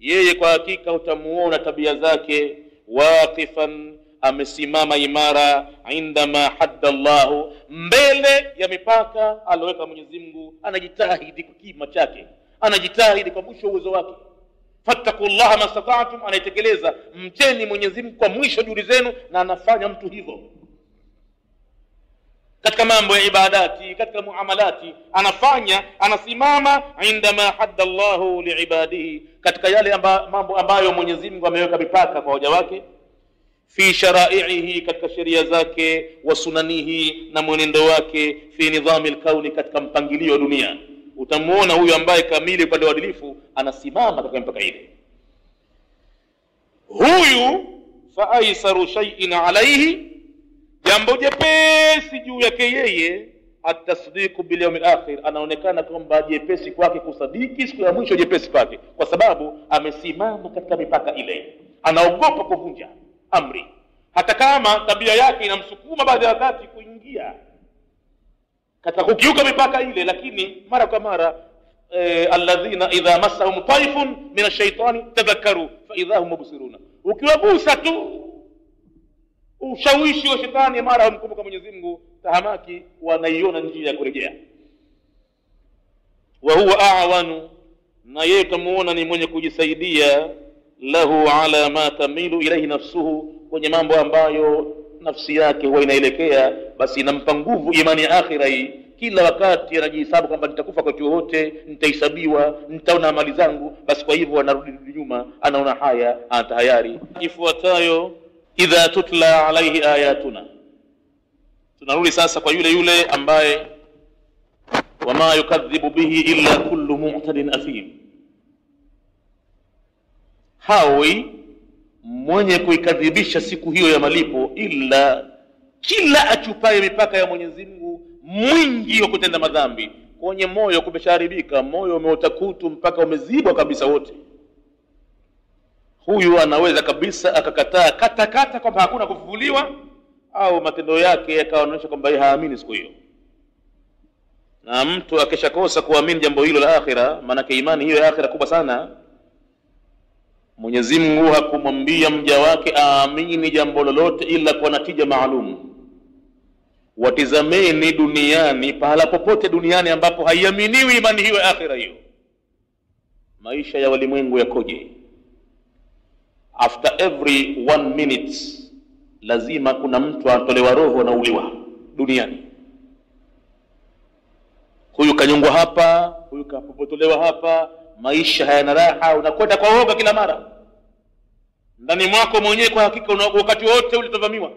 yeye kwa hakika utamuona tabia zake waqifan, amesimama imara, indama hadda Allah, mbele ya mipaka aloweka Mwenyezi Mungu, anajitahidi kwa kima chake, anajitahidi kwa mwisho uwezo wake. Fattaqullaha mastata'tum, anaitekeleza mcheni Mwenyezi Mungu kwa mwisho juhudi zenu, na anafanya mtu hivyo katika mambo ya ibadati, katika muamalati, anasimama indama hadda Allahu liibadihi, katika yale mambo ambayo Mwenyezi Mungu ameweka mipaka kwa waja wake, fi sharaihi, katika sheria zake, wa sunanihi, na mwenendo wake, fi nidhamil kauni, katika mpangilio wa dunia. Utamuona huyu ambaye kamili upande wa uadilifu anasimama katika mpaka ile. Huyu fa aisaru shay'in alayhi, jambo jepesi juu yake yeye, at-tasdiq bil yawm al-akhir, anaonekana kwamba jepesi kwake kusadiki siku ya mwisho, jepesi kwake kwa sababu amesimama katika mipaka ile, anaogopa kuvunja amri, hata kama tabia yake inamsukuma baadhi ya wakati kuingia katika kukiuka mipaka ile, lakini mara kwa mara alladhina idha massahum taifun min ash-shaytani tadhakkaru fa idha hum mubsiruna, ukiwagusa tu ushawishi wa shetani, mara humkumbuka Mwenyezi Mungu, tahamaki wanaiona njia ya kurejea. Wa huwa a'wanu, na yeye tamuona ni mwenye kujisaidia, lahu ala ma tamilu ilayhi nafsuhu, kwenye mambo ambayo nafsi yake huwa inaelekea, basi inampa nguvu imani ya akhira hii kila wakati anajihesabu kwamba nitakufa kwa wote, nitahesabiwa, nitaona amali zangu, basi kwa hivyo anarudi nyuma, anaona haya, anatahayari. Ifuatayo, idha tutla alaihi ayatuna. Tunarudi sasa kwa yule ambaye wama yukadhibu bihi illa kullu mu'tadin athim. Hawi mwenye kuikadhibisha siku hiyo ya malipo ila kila achupaye mipaka ya Mwenyezi Mungu, mwingi wa kutenda madhambi. Kwenye moyo kumeshaharibika, moyo umeota kutu mpaka umezibwa kabisa wote. Huyu anaweza kabisa akakataa kata kwamba hakuna kufufuliwa, au matendo yake yakaonyesha kwamba yeye haamini siku hiyo. Na mtu akishakosa kuamini jambo hilo la akhira, maana imani hiyo ya akhira kubwa sana, Mwenyezi Mungu hakumwambia mja wake aamini jambo lolote ila kwa natija maalum. Watizameni duniani, pahala popote duniani ambapo haiaminiwi imani hiyo ya akhira hiyo, maisha ya walimwengu yakoje? After every 1 minute lazima kuna mtu atolewa roho na uliwa duniani. Huyu kanyongwa hapa, huyu kapotolewa hapa. Maisha hayana raha, unakwenda kwa woga kila mara. Ndani mwako mwenyewe kwa hakika wakati wote ulitovamiwa.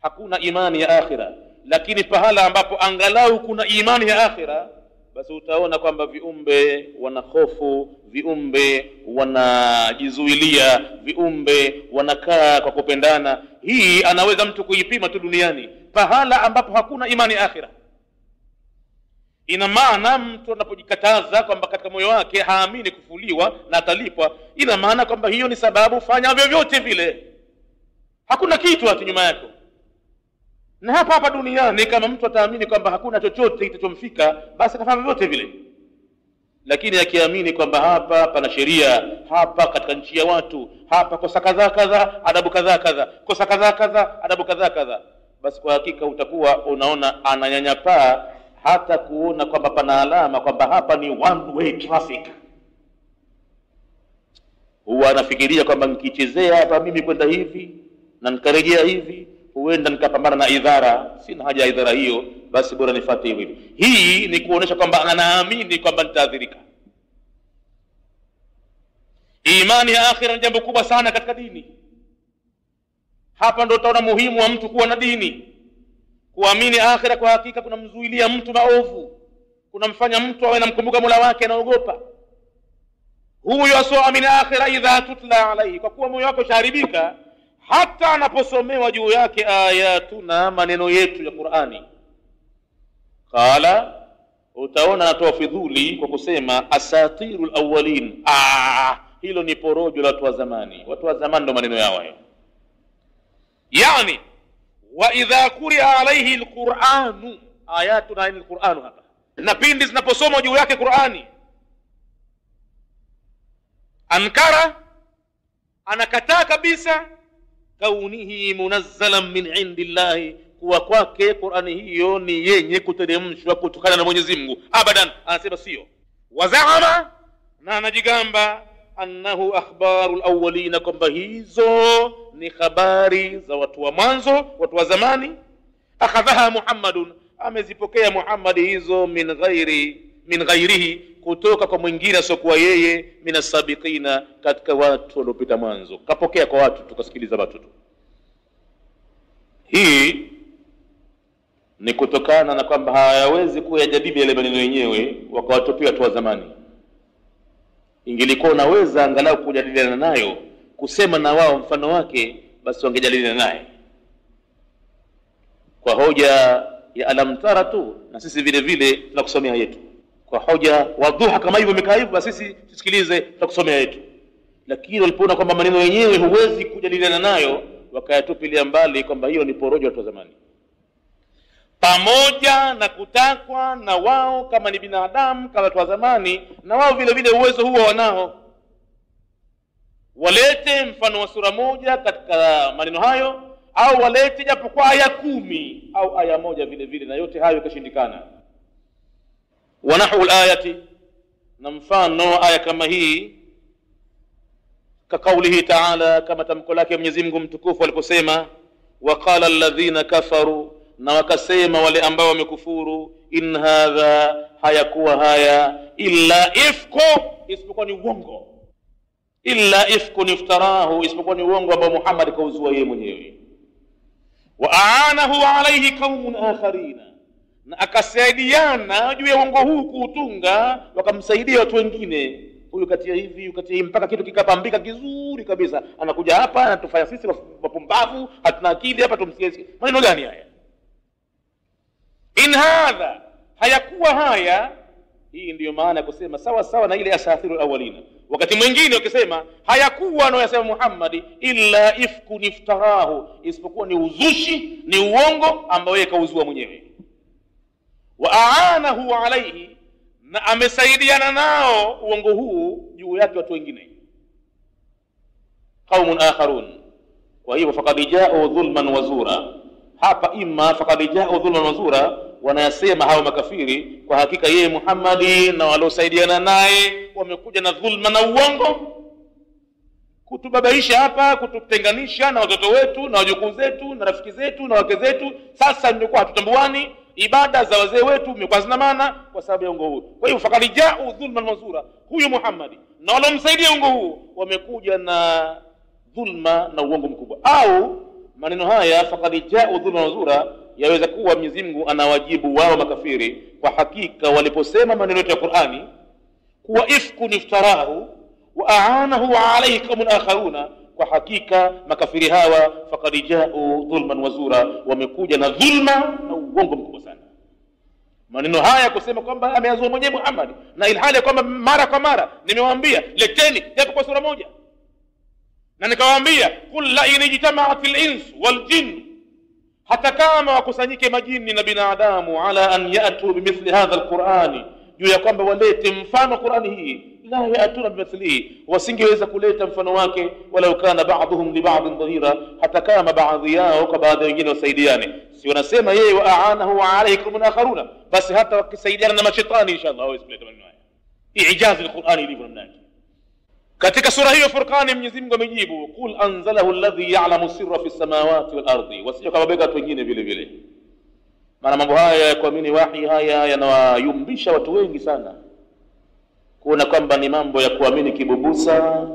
Hakuna imani ya akhira. Lakini pahala ambapo angalau kuna imani ya akhira, basi utaona kwamba viumbe wanahofu, viumbe wanajizuilia, viumbe wanakaa kwa kupendana. Hii anaweza mtu kuipima tu duniani. Pahala ambapo hakuna imani ya akhira, ina maana mtu anapojikataza kwamba katika moyo wake haamini kufuliwa na atalipwa, ina maana kwamba hiyo ni sababu fanya vyovyote vile, hakuna kitu hata nyuma yako. Na hapa duniani kama mtu ataamini kwamba hakuna chochote kitachomfika, basi atafanya vyovyote vile. Lakini akiamini kwamba hapa pana sheria, hapa katika nchi ya watu, hapa kosa kadha adabu kadha, kosa kadha adabu kadha, basi kwa hakika utakuwa unaona ananyanyapaa hata kuona kwamba pana alama kwamba hapa ni one way traffic. Huwa anafikiria kwamba nikichezea hapa mimi kwenda hivi na nikarejea hivi, huenda nikapambana na idhara. Sina haja ya idhara hiyo, basi bora nifuate hivi. Hii ni kuonesha kwamba anaamini kwamba nitaadhirika. Imani ya akhira ni jambo kubwa sana katika dini. Hapa ndo utaona muhimu wa mtu kuwa na dini. Kuamini akhira kwa hakika kunamzuilia mtu maovu, kunamfanya mtu awe namkumbuka Mola wake, anaogopa. Huyo asoamini akhira idha tutla alaihi, kwa kuwa moyo wake shaharibika, hata anaposomewa juu yake ayatuna, maneno yetu ya Qur'ani, qala, utaona anatoa fidhuli kwa kusema asatirul awwalin. Hilo ni porojo la watu wa zamani. Watu wa zamani ndo maneno yao hayo. Yani wa idha quri'a alayhi alquran, ayatuna ni alquran hapa, na pindi zinaposomwa juu yake Qur'ani, ankara, anakataa kabisa, kaunihi munazzalan min indillahi, kuwa kwake Qur'ani hiyo ni yenye kuteremshwa kutokana na Mwenyezi Mungu. Abadan, anasema sio. Wazaama, na anajigamba annahu akhbarul awwalina, kwamba hizo ni habari za watu wa mwanzo, watu wa zamani. Akhadhaha Muhammadun, amezipokea Muhammad hizo min ghairihi, kutoka kwa mwingine asokuwa yeye, minasabiqina, katika watu waliopita mwanzo. Kapokea kwa watu, tukasikiliza watu tu. Hii ni kutokana na kwamba hawawezi kuyajadili yale maneno yenyewe wakawatopia watu wa zamani. Ingelikuwa unaweza angalau kujadiliana nayo, kusema na wao mfano wake, basi wangejadiliana naye kwa hoja ya alam tara tu, na sisi vile vile tunakusomea yetu. Kwa hoja wadhuha kama hivyo imekaa hivyo, basi sisi tusikilize, tunakusomea yetu. Lakini walipoona kwamba maneno yenyewe huwezi kujadiliana nayo, wakayatupilia mbali kwamba hiyo ni porojo watu wa zamani. Pamoja na kutakwa na wao kama ni binadamu kama watu wa zamani, na wao vile vile uwezo huo wanao, walete mfano wa sura moja katika maneno hayo, au walete japo kwa aya 10 au aya moja vile vile, na yote hayo ikashindikana. Wanahu alayati, na mfano aya kama hii كقوله تعالى, كما tamko lake Mwenyezi Mungu mtukufu aliposema, waqala alladhina kafaru, na wakasema wale ambao wamekufuru, in hadha, hayakuwa haya illa ifku, isipokuwa ni uongo, illa ifku iftarahu, isipokuwa ni uongo ambao Muhammad kauzua yeye mwenyewe. Wa aanahu alayhi qaumun akharina, na akasaidiana juu ya uongo huu kuutunga, wakamsaidia watu wengine, huyu katia hivi, huyu katia hivi, mpaka kitu kikapambika kizuri kabisa. Anakuja hapa anatufanya sisi wapumbavu, hatuna akili hapa, tumsikie maneno gani haya? In hadha, hayakuwa haya. Hii ndiyo maana ya kusema sawa sawa na ile asathirul awwalina. Wakati mwingine ukisema hayakuwa anayosema Muhammad illa ifku iftarahu, isipokuwa ni uzushi, ni uongo ambao yeye kauzua mwenyewe. Wa aanahu alayhi, na amesaidiana nao uongo huu juu yake watu wengine, qaumun akharun. Kwa hivyo faqad ja'u dhulman wa zura, hapa imma faqad ja'u dhulman wa zura, wanayasema hao makafiri kwa hakika yeye Muhammadi na waliosaidiana naye wamekuja na dhulma na uongo, kutubabaisha hapa, kututenganisha na watoto wetu na wajukuu zetu na rafiki zetu na wake zetu. Sasa nimekuwa hatutambuani, ibada za wazee wetu imekuwa zina maana kwa sababu ya uongo huu. Kwa hiyo faqad ja'u dhulman wa zura, huyu Muhammadi na waliomsaidia uongo huu wamekuja na dhulma na uongo mkubwa. Au maneno haya faqad ja'u dhulman wa zura, yaweza kuwa Mwenyezi Mungu anawajibu wao makafiri kwa hakika waliposema maneno ya Qur'ani kuwa ifku iftarahu wa aanahu alayhi qaumun akharuna, kwa hakika makafiri hawa faqad ja'u dhulman wa zura, wamekuja na dhulma na uongo mkubwa sana. Maneno haya kusema kwamba ameazua mwenyewe Muhammad, na ilhali kwamba mara kwa mara nimewaambia leteni japo kwa sura moja, na nikawaambia kul la in ijtama'atil ins wal jinn, hata kama wakusanyike majini na binadamu ala an ya'tu bimithli hadha alqur'ani, juu ya kwamba walete mfano Qur'ani hii, la ya'tuna bimithlihi, wasingeweza kuleta mfano wake, walau kana ba'dhum li ba'dhin dhahira, hata kama baadhi yao kwa baadhi wengine wasaidiane. Si wanasema yeye wa aanahu alaykum akharuna, basi hata wakisaidiana na mashaitani inshallah hawezi kuleta maneno haya. Ijazi alqur'ani ilivyo namna. Katika sura hiyo Furqani Mwenyezi Mungu amejibu qul anzalahu alladhi ya'lamu sirra fis samawati wal ardi, wasije kababeka watu wengine vile vile. Maana mambo haya ya kuamini wahi haya yanawayumbisha watu wengi sana, kuona kwamba ni mambo ya kuamini kibubusa,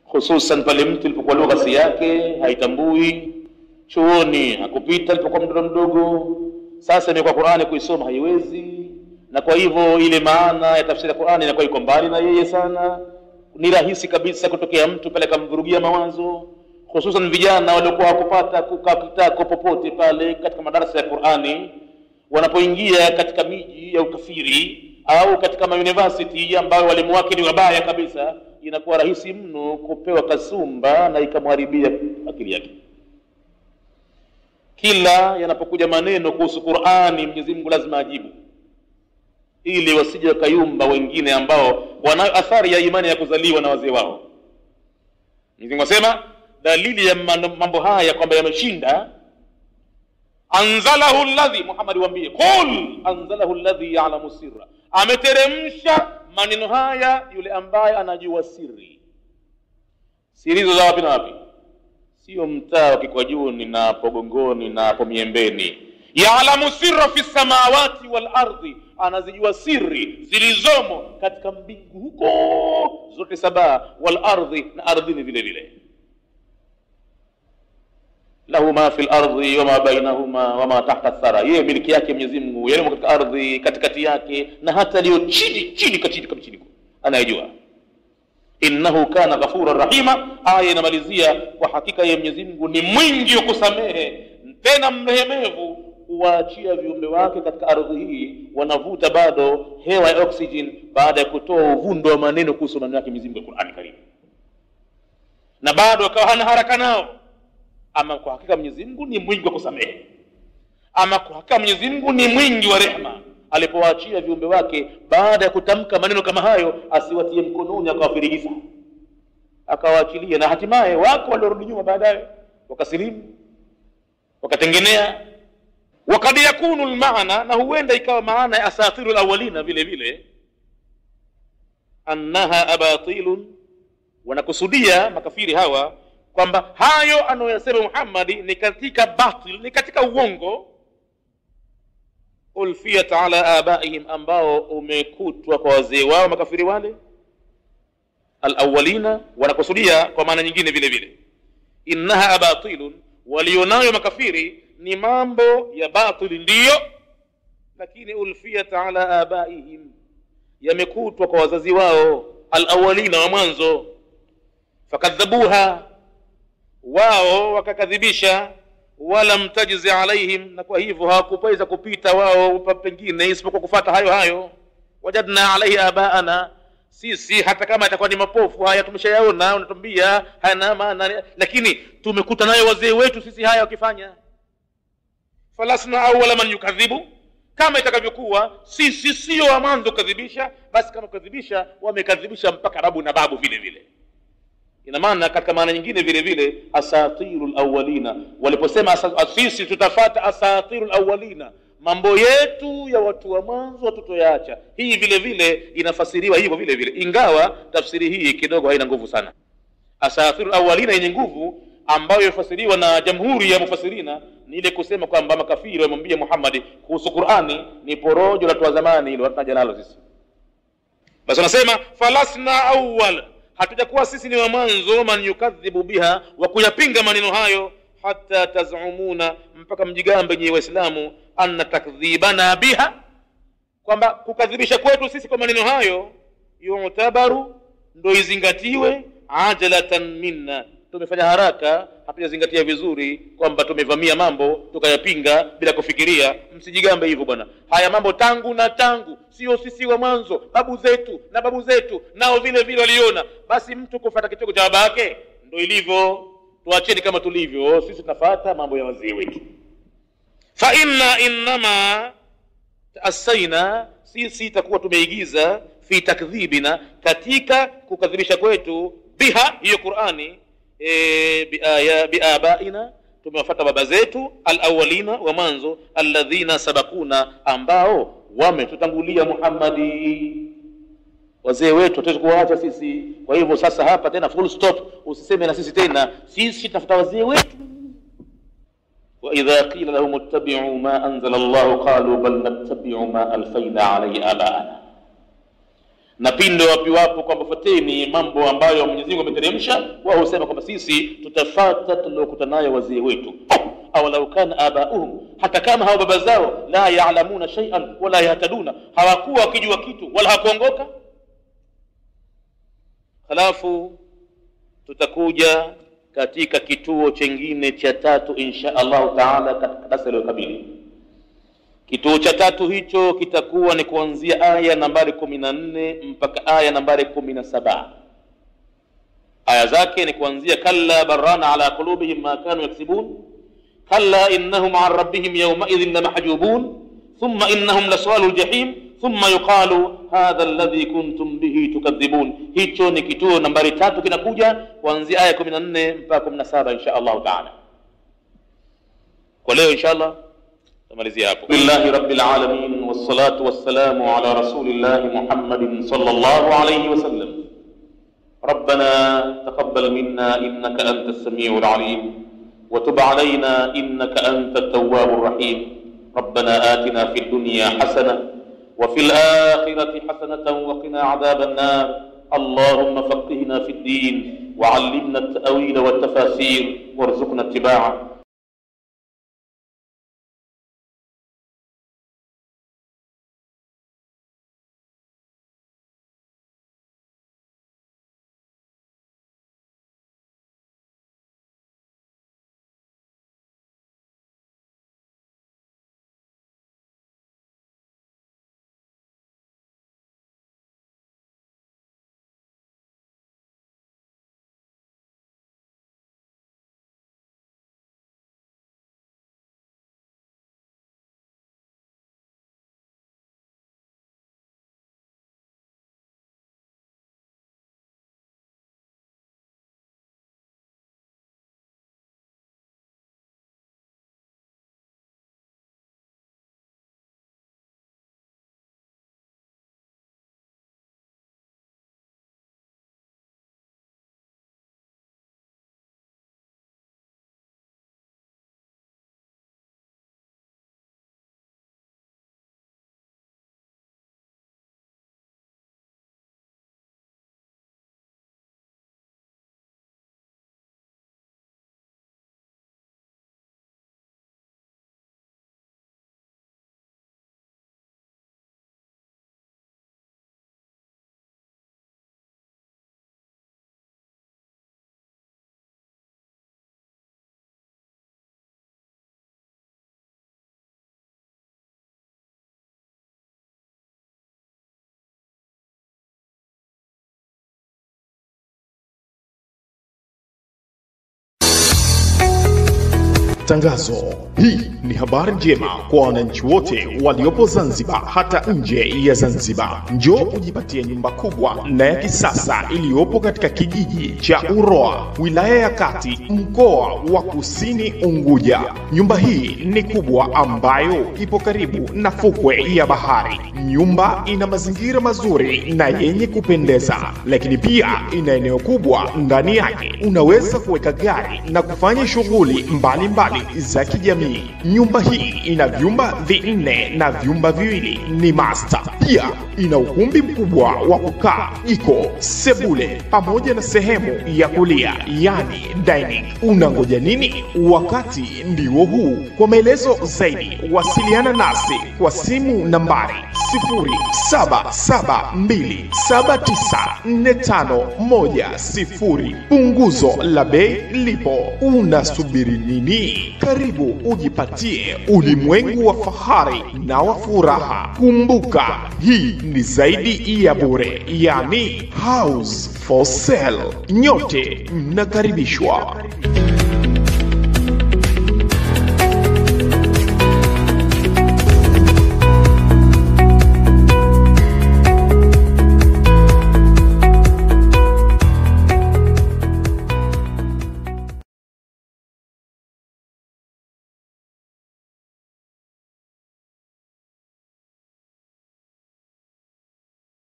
hususan pale mtu alipokuwa lugha si yake haitambui, chuoni hakupita alipokuwa mtoto mdogo. Sasa ni kwa Qur'ani kuisoma haiwezi, na kwa hivyo ile maana ya tafsiri ya Qur'ani inakuwa iko mbali na yeye sana. Ni rahisi kabisa kutokea mtu pale kamvurugia mawazo, hususan vijana waliokuwa hakupata kukaa kitako popote pale katika madarasa ya Qur'ani, wanapoingia katika miji ya ukafiri au katika university ambayo walimu wake ni wabaya kabisa, inakuwa rahisi mno kupewa kasumba na ikamharibia akili yake. Kila yanapokuja maneno kuhusu Qur'ani Mwenyezi Mungu lazima ajibu, ili wasije wakayumba wengine ambao wana athari ya imani ya kuzaliwa na wazee wao. Mwenyezi Mungu asema dalili ya mambo haya kwamba yameshinda, anzalahu alladhi, Muhammad waambie qul anzalahu alladhi ya'lamu sirra, ameteremsha maneno haya yule ambaye anajua siri. Siri hizo za wapi na wapi? Sio mtaa wa Kikwajuni na hapo Gongoni na hapo Miembeni. Ya'lamu sirra fis samawati wal ardi, anazijua siri zilizomo katika mbingu huko zote saba, wal ardi, na ardhini vile vile. Lahu ma fil ardi wa ma bainahuma wa ma tahta athara, yeye miliki yake Mwenyezi Mungu yale katika ardhi, katikati yake, na hata leo chini chini anayejua. Innahu kana ghafurur rahima, aya inamalizia kwa hakika yeye Mwenyezi Mungu ni mwingi wa kusamehe tena mrehemevu kuwaachia viumbe wake katika ardhi hii wanavuta bado hewa ya oxygen baada ya kutoa uvundo wa maneno kuhusu maneno yake Mwenyezi Mungu Qur'ani Karim, na bado akawa hana haraka nao. Ama kwa hakika Mwenyezi Mungu ni mwingi wa kusamehe, ama kwa hakika Mwenyezi Mungu ni mwingi wa rehema alipowaachia viumbe wake baada ya kutamka maneno kama hayo, asiwatie mkononi akawafirigisa, akawaachilia, na hatimaye wako waliorudi nyuma baadaye wakasilimu wakatengenea. Wakad yakunu almaana, na huenda ikawa maana ya asatirul awwalina vile vile, annaha abatilun, wanakusudia makafiri hawa kwamba hayo anayosema Muhammad ni katika batil, ni katika uongo, ulfiyat ala abaihim, ambao umekutwa kwa wazee wao makafiri wale. Alawalina wanakusudia kwa maana nyingine vile vile, innaha abatilun, walionayo makafiri ni mambo ya batili ndiyo, lakini ulfiyat ala abaihim, yamekutwa kwa wazazi wao alawalina wa mwanzo. Fakadhabuha, wao wakakadhibisha. Walam tajzi alaihim, na kwa hivyo hawakupaweza kupita wao pengine isipokuwa kufuata hayo hayo. Wajadna alaihi abaana, sisi hata kama itakuwa ni mapofu haya tumeshayaona, unatuambia hana maana, lakini tumekuta nayo wazee wetu sisi haya wakifanya. Falasna awwala man yukadhibu, kama itakavyokuwa sisi sio wa mwanzo kukadhibisha, basi kama kukadhibisha wamekadhibisha mpaka babu na babu vile vile. Ina maana katika maana nyingine vile vile asatirul awwalina, waliposema sisi tutafata asatirul awwalina, mambo yetu ya watu wa mwanzo watutoyaacha, hii vile vile inafasiriwa hivyo vile vile, ingawa tafsiri hii kidogo haina nguvu sana. Asatirul awwalina yenye nguvu ambayo yafasiriwa na jamhuri ya mufassirina ni ile kusema kwamba makafiri wamwambia Muhammad kuhusu Qur'ani ni porojo la watu zamani ile wataja nalo sisi. Basi wanasema falasna awwal, hatujakuwa sisi ni wa mwanzo, man yukadhibu biha, wa kuyapinga maneno hayo, hatta tazumuna, mpaka mjigambe nyi waislamu, anna takdhibana biha, kwamba kukadhibisha kwetu sisi kwa maneno hayo yutabaru, ndo izingatiwe, ajalatan minna, tumefanya haraka, hatujazingatia vizuri kwamba tumevamia mambo tukayapinga bila kufikiria. Msijigambe hivyo bwana, haya mambo tangu na tangu, sio sisi wa mwanzo, babu zetu na babu zetu nao vile vile waliona. Basi mtu kufuata kichoko cha babake ndio ilivyo, tuacheni kama tulivyo sisi, tunafuata mambo ya wazee wetu. Fa innama ta'assaina, sisi takuwa tumeigiza, fi takdhibina, katika kukadhibisha kwetu, biha, hiyo Qur'ani, biabaina, tumewafuata baba zetu alawalina wa mwanzo, alladhina sabakuna, ambao wametutangulia Muhammadi, wazee wetu hatuwezi kuwaacha sisi. Kwa hivyo sasa hapa tena full stop, usiseme na sisi tena, sisi tafuta wazee wetu. Wa idha qila lahum ittabi'u ma anzala Allah qalu bal nattabi'u ma alfayna alayhi abaana, na pinde wapo kwamba fateni mambo ambayo Mwenyezi Mungu ameteremsha, wao husema kwamba sisi tutafuata tuliokuta nayo wazee wetu. Awalau kana abauhum, hata kama hao baba zao la ya'lamuna shay'an wala yahtaduna, hawakuwa wakijua kitu wala hakuongoka. Halafu tutakuja katika kituo chengine cha tatu insha Allah taala katika darasa leo kabili. Kituo cha tatu hicho kitakuwa ni kuanzia aya nambari 14 mpaka aya nambari 17. Aya zake ni kuanzia kalla barana ala qulubihim ma kanu yaksibun, kalla innahum an rabbihim yawma idhin lamahjubun, thumma innahum laswalul jahim, thumma yuqalu hadha alladhi kuntum bihi tukadhibun. Hicho ni kituo nambari 3 kinakuja kuanzia aya 14 mpaka 17 insha Allah taala. Kwa leo insha Allah tamalizia hapo. Billahi rabbil alamin, wassalatu wassalamu ala rasulillahi Muhammadin sallallahu alayhi wasallam. ربنا تقبل منا إنك أنت السميع العليم وتب علينا إنك أنت التواب الرحيم. ربنا آتنا في الدنيا حسنة وفي الآخرة حسنة وقنا عذاب النار. اللهم فقهنا في الدين وعلمنا التأويل والتفاسير وارزقنا اتباعه. Matangazo. Hii ni habari njema kwa wananchi wote waliopo Zanzibar hata nje ya Zanzibar. Njoo ujipatie nyumba kubwa na ya kisasa iliyopo katika kijiji cha Uroa, wilaya ya Kati, mkoa wa Kusini Unguja. Nyumba hii ni kubwa ambayo ipo karibu na fukwe ya bahari. Nyumba ina mazingira mazuri na yenye kupendeza, lakini pia ina eneo kubwa ndani yake. Unaweza kuweka gari na kufanya shughuli mbalimbali za kijamii. Nyumba hii ina vyumba 4 na vyumba 2 ni master. Pia ina ukumbi mkubwa wa kukaa, iko sebule pamoja na sehemu ya kulia, yani dining. Unangoja nini? Wakati ndio huu. Kwa maelezo zaidi wasiliana nasi kwa simu nambari 0772794510. Punguzo la bei lipo. Unasubiri nini? Karibu ujipatie ulimwengu wa fahari na wa furaha. Kumbuka, hii ni zaidi ya bure, yani house for sale. Nyote mnakaribishwa.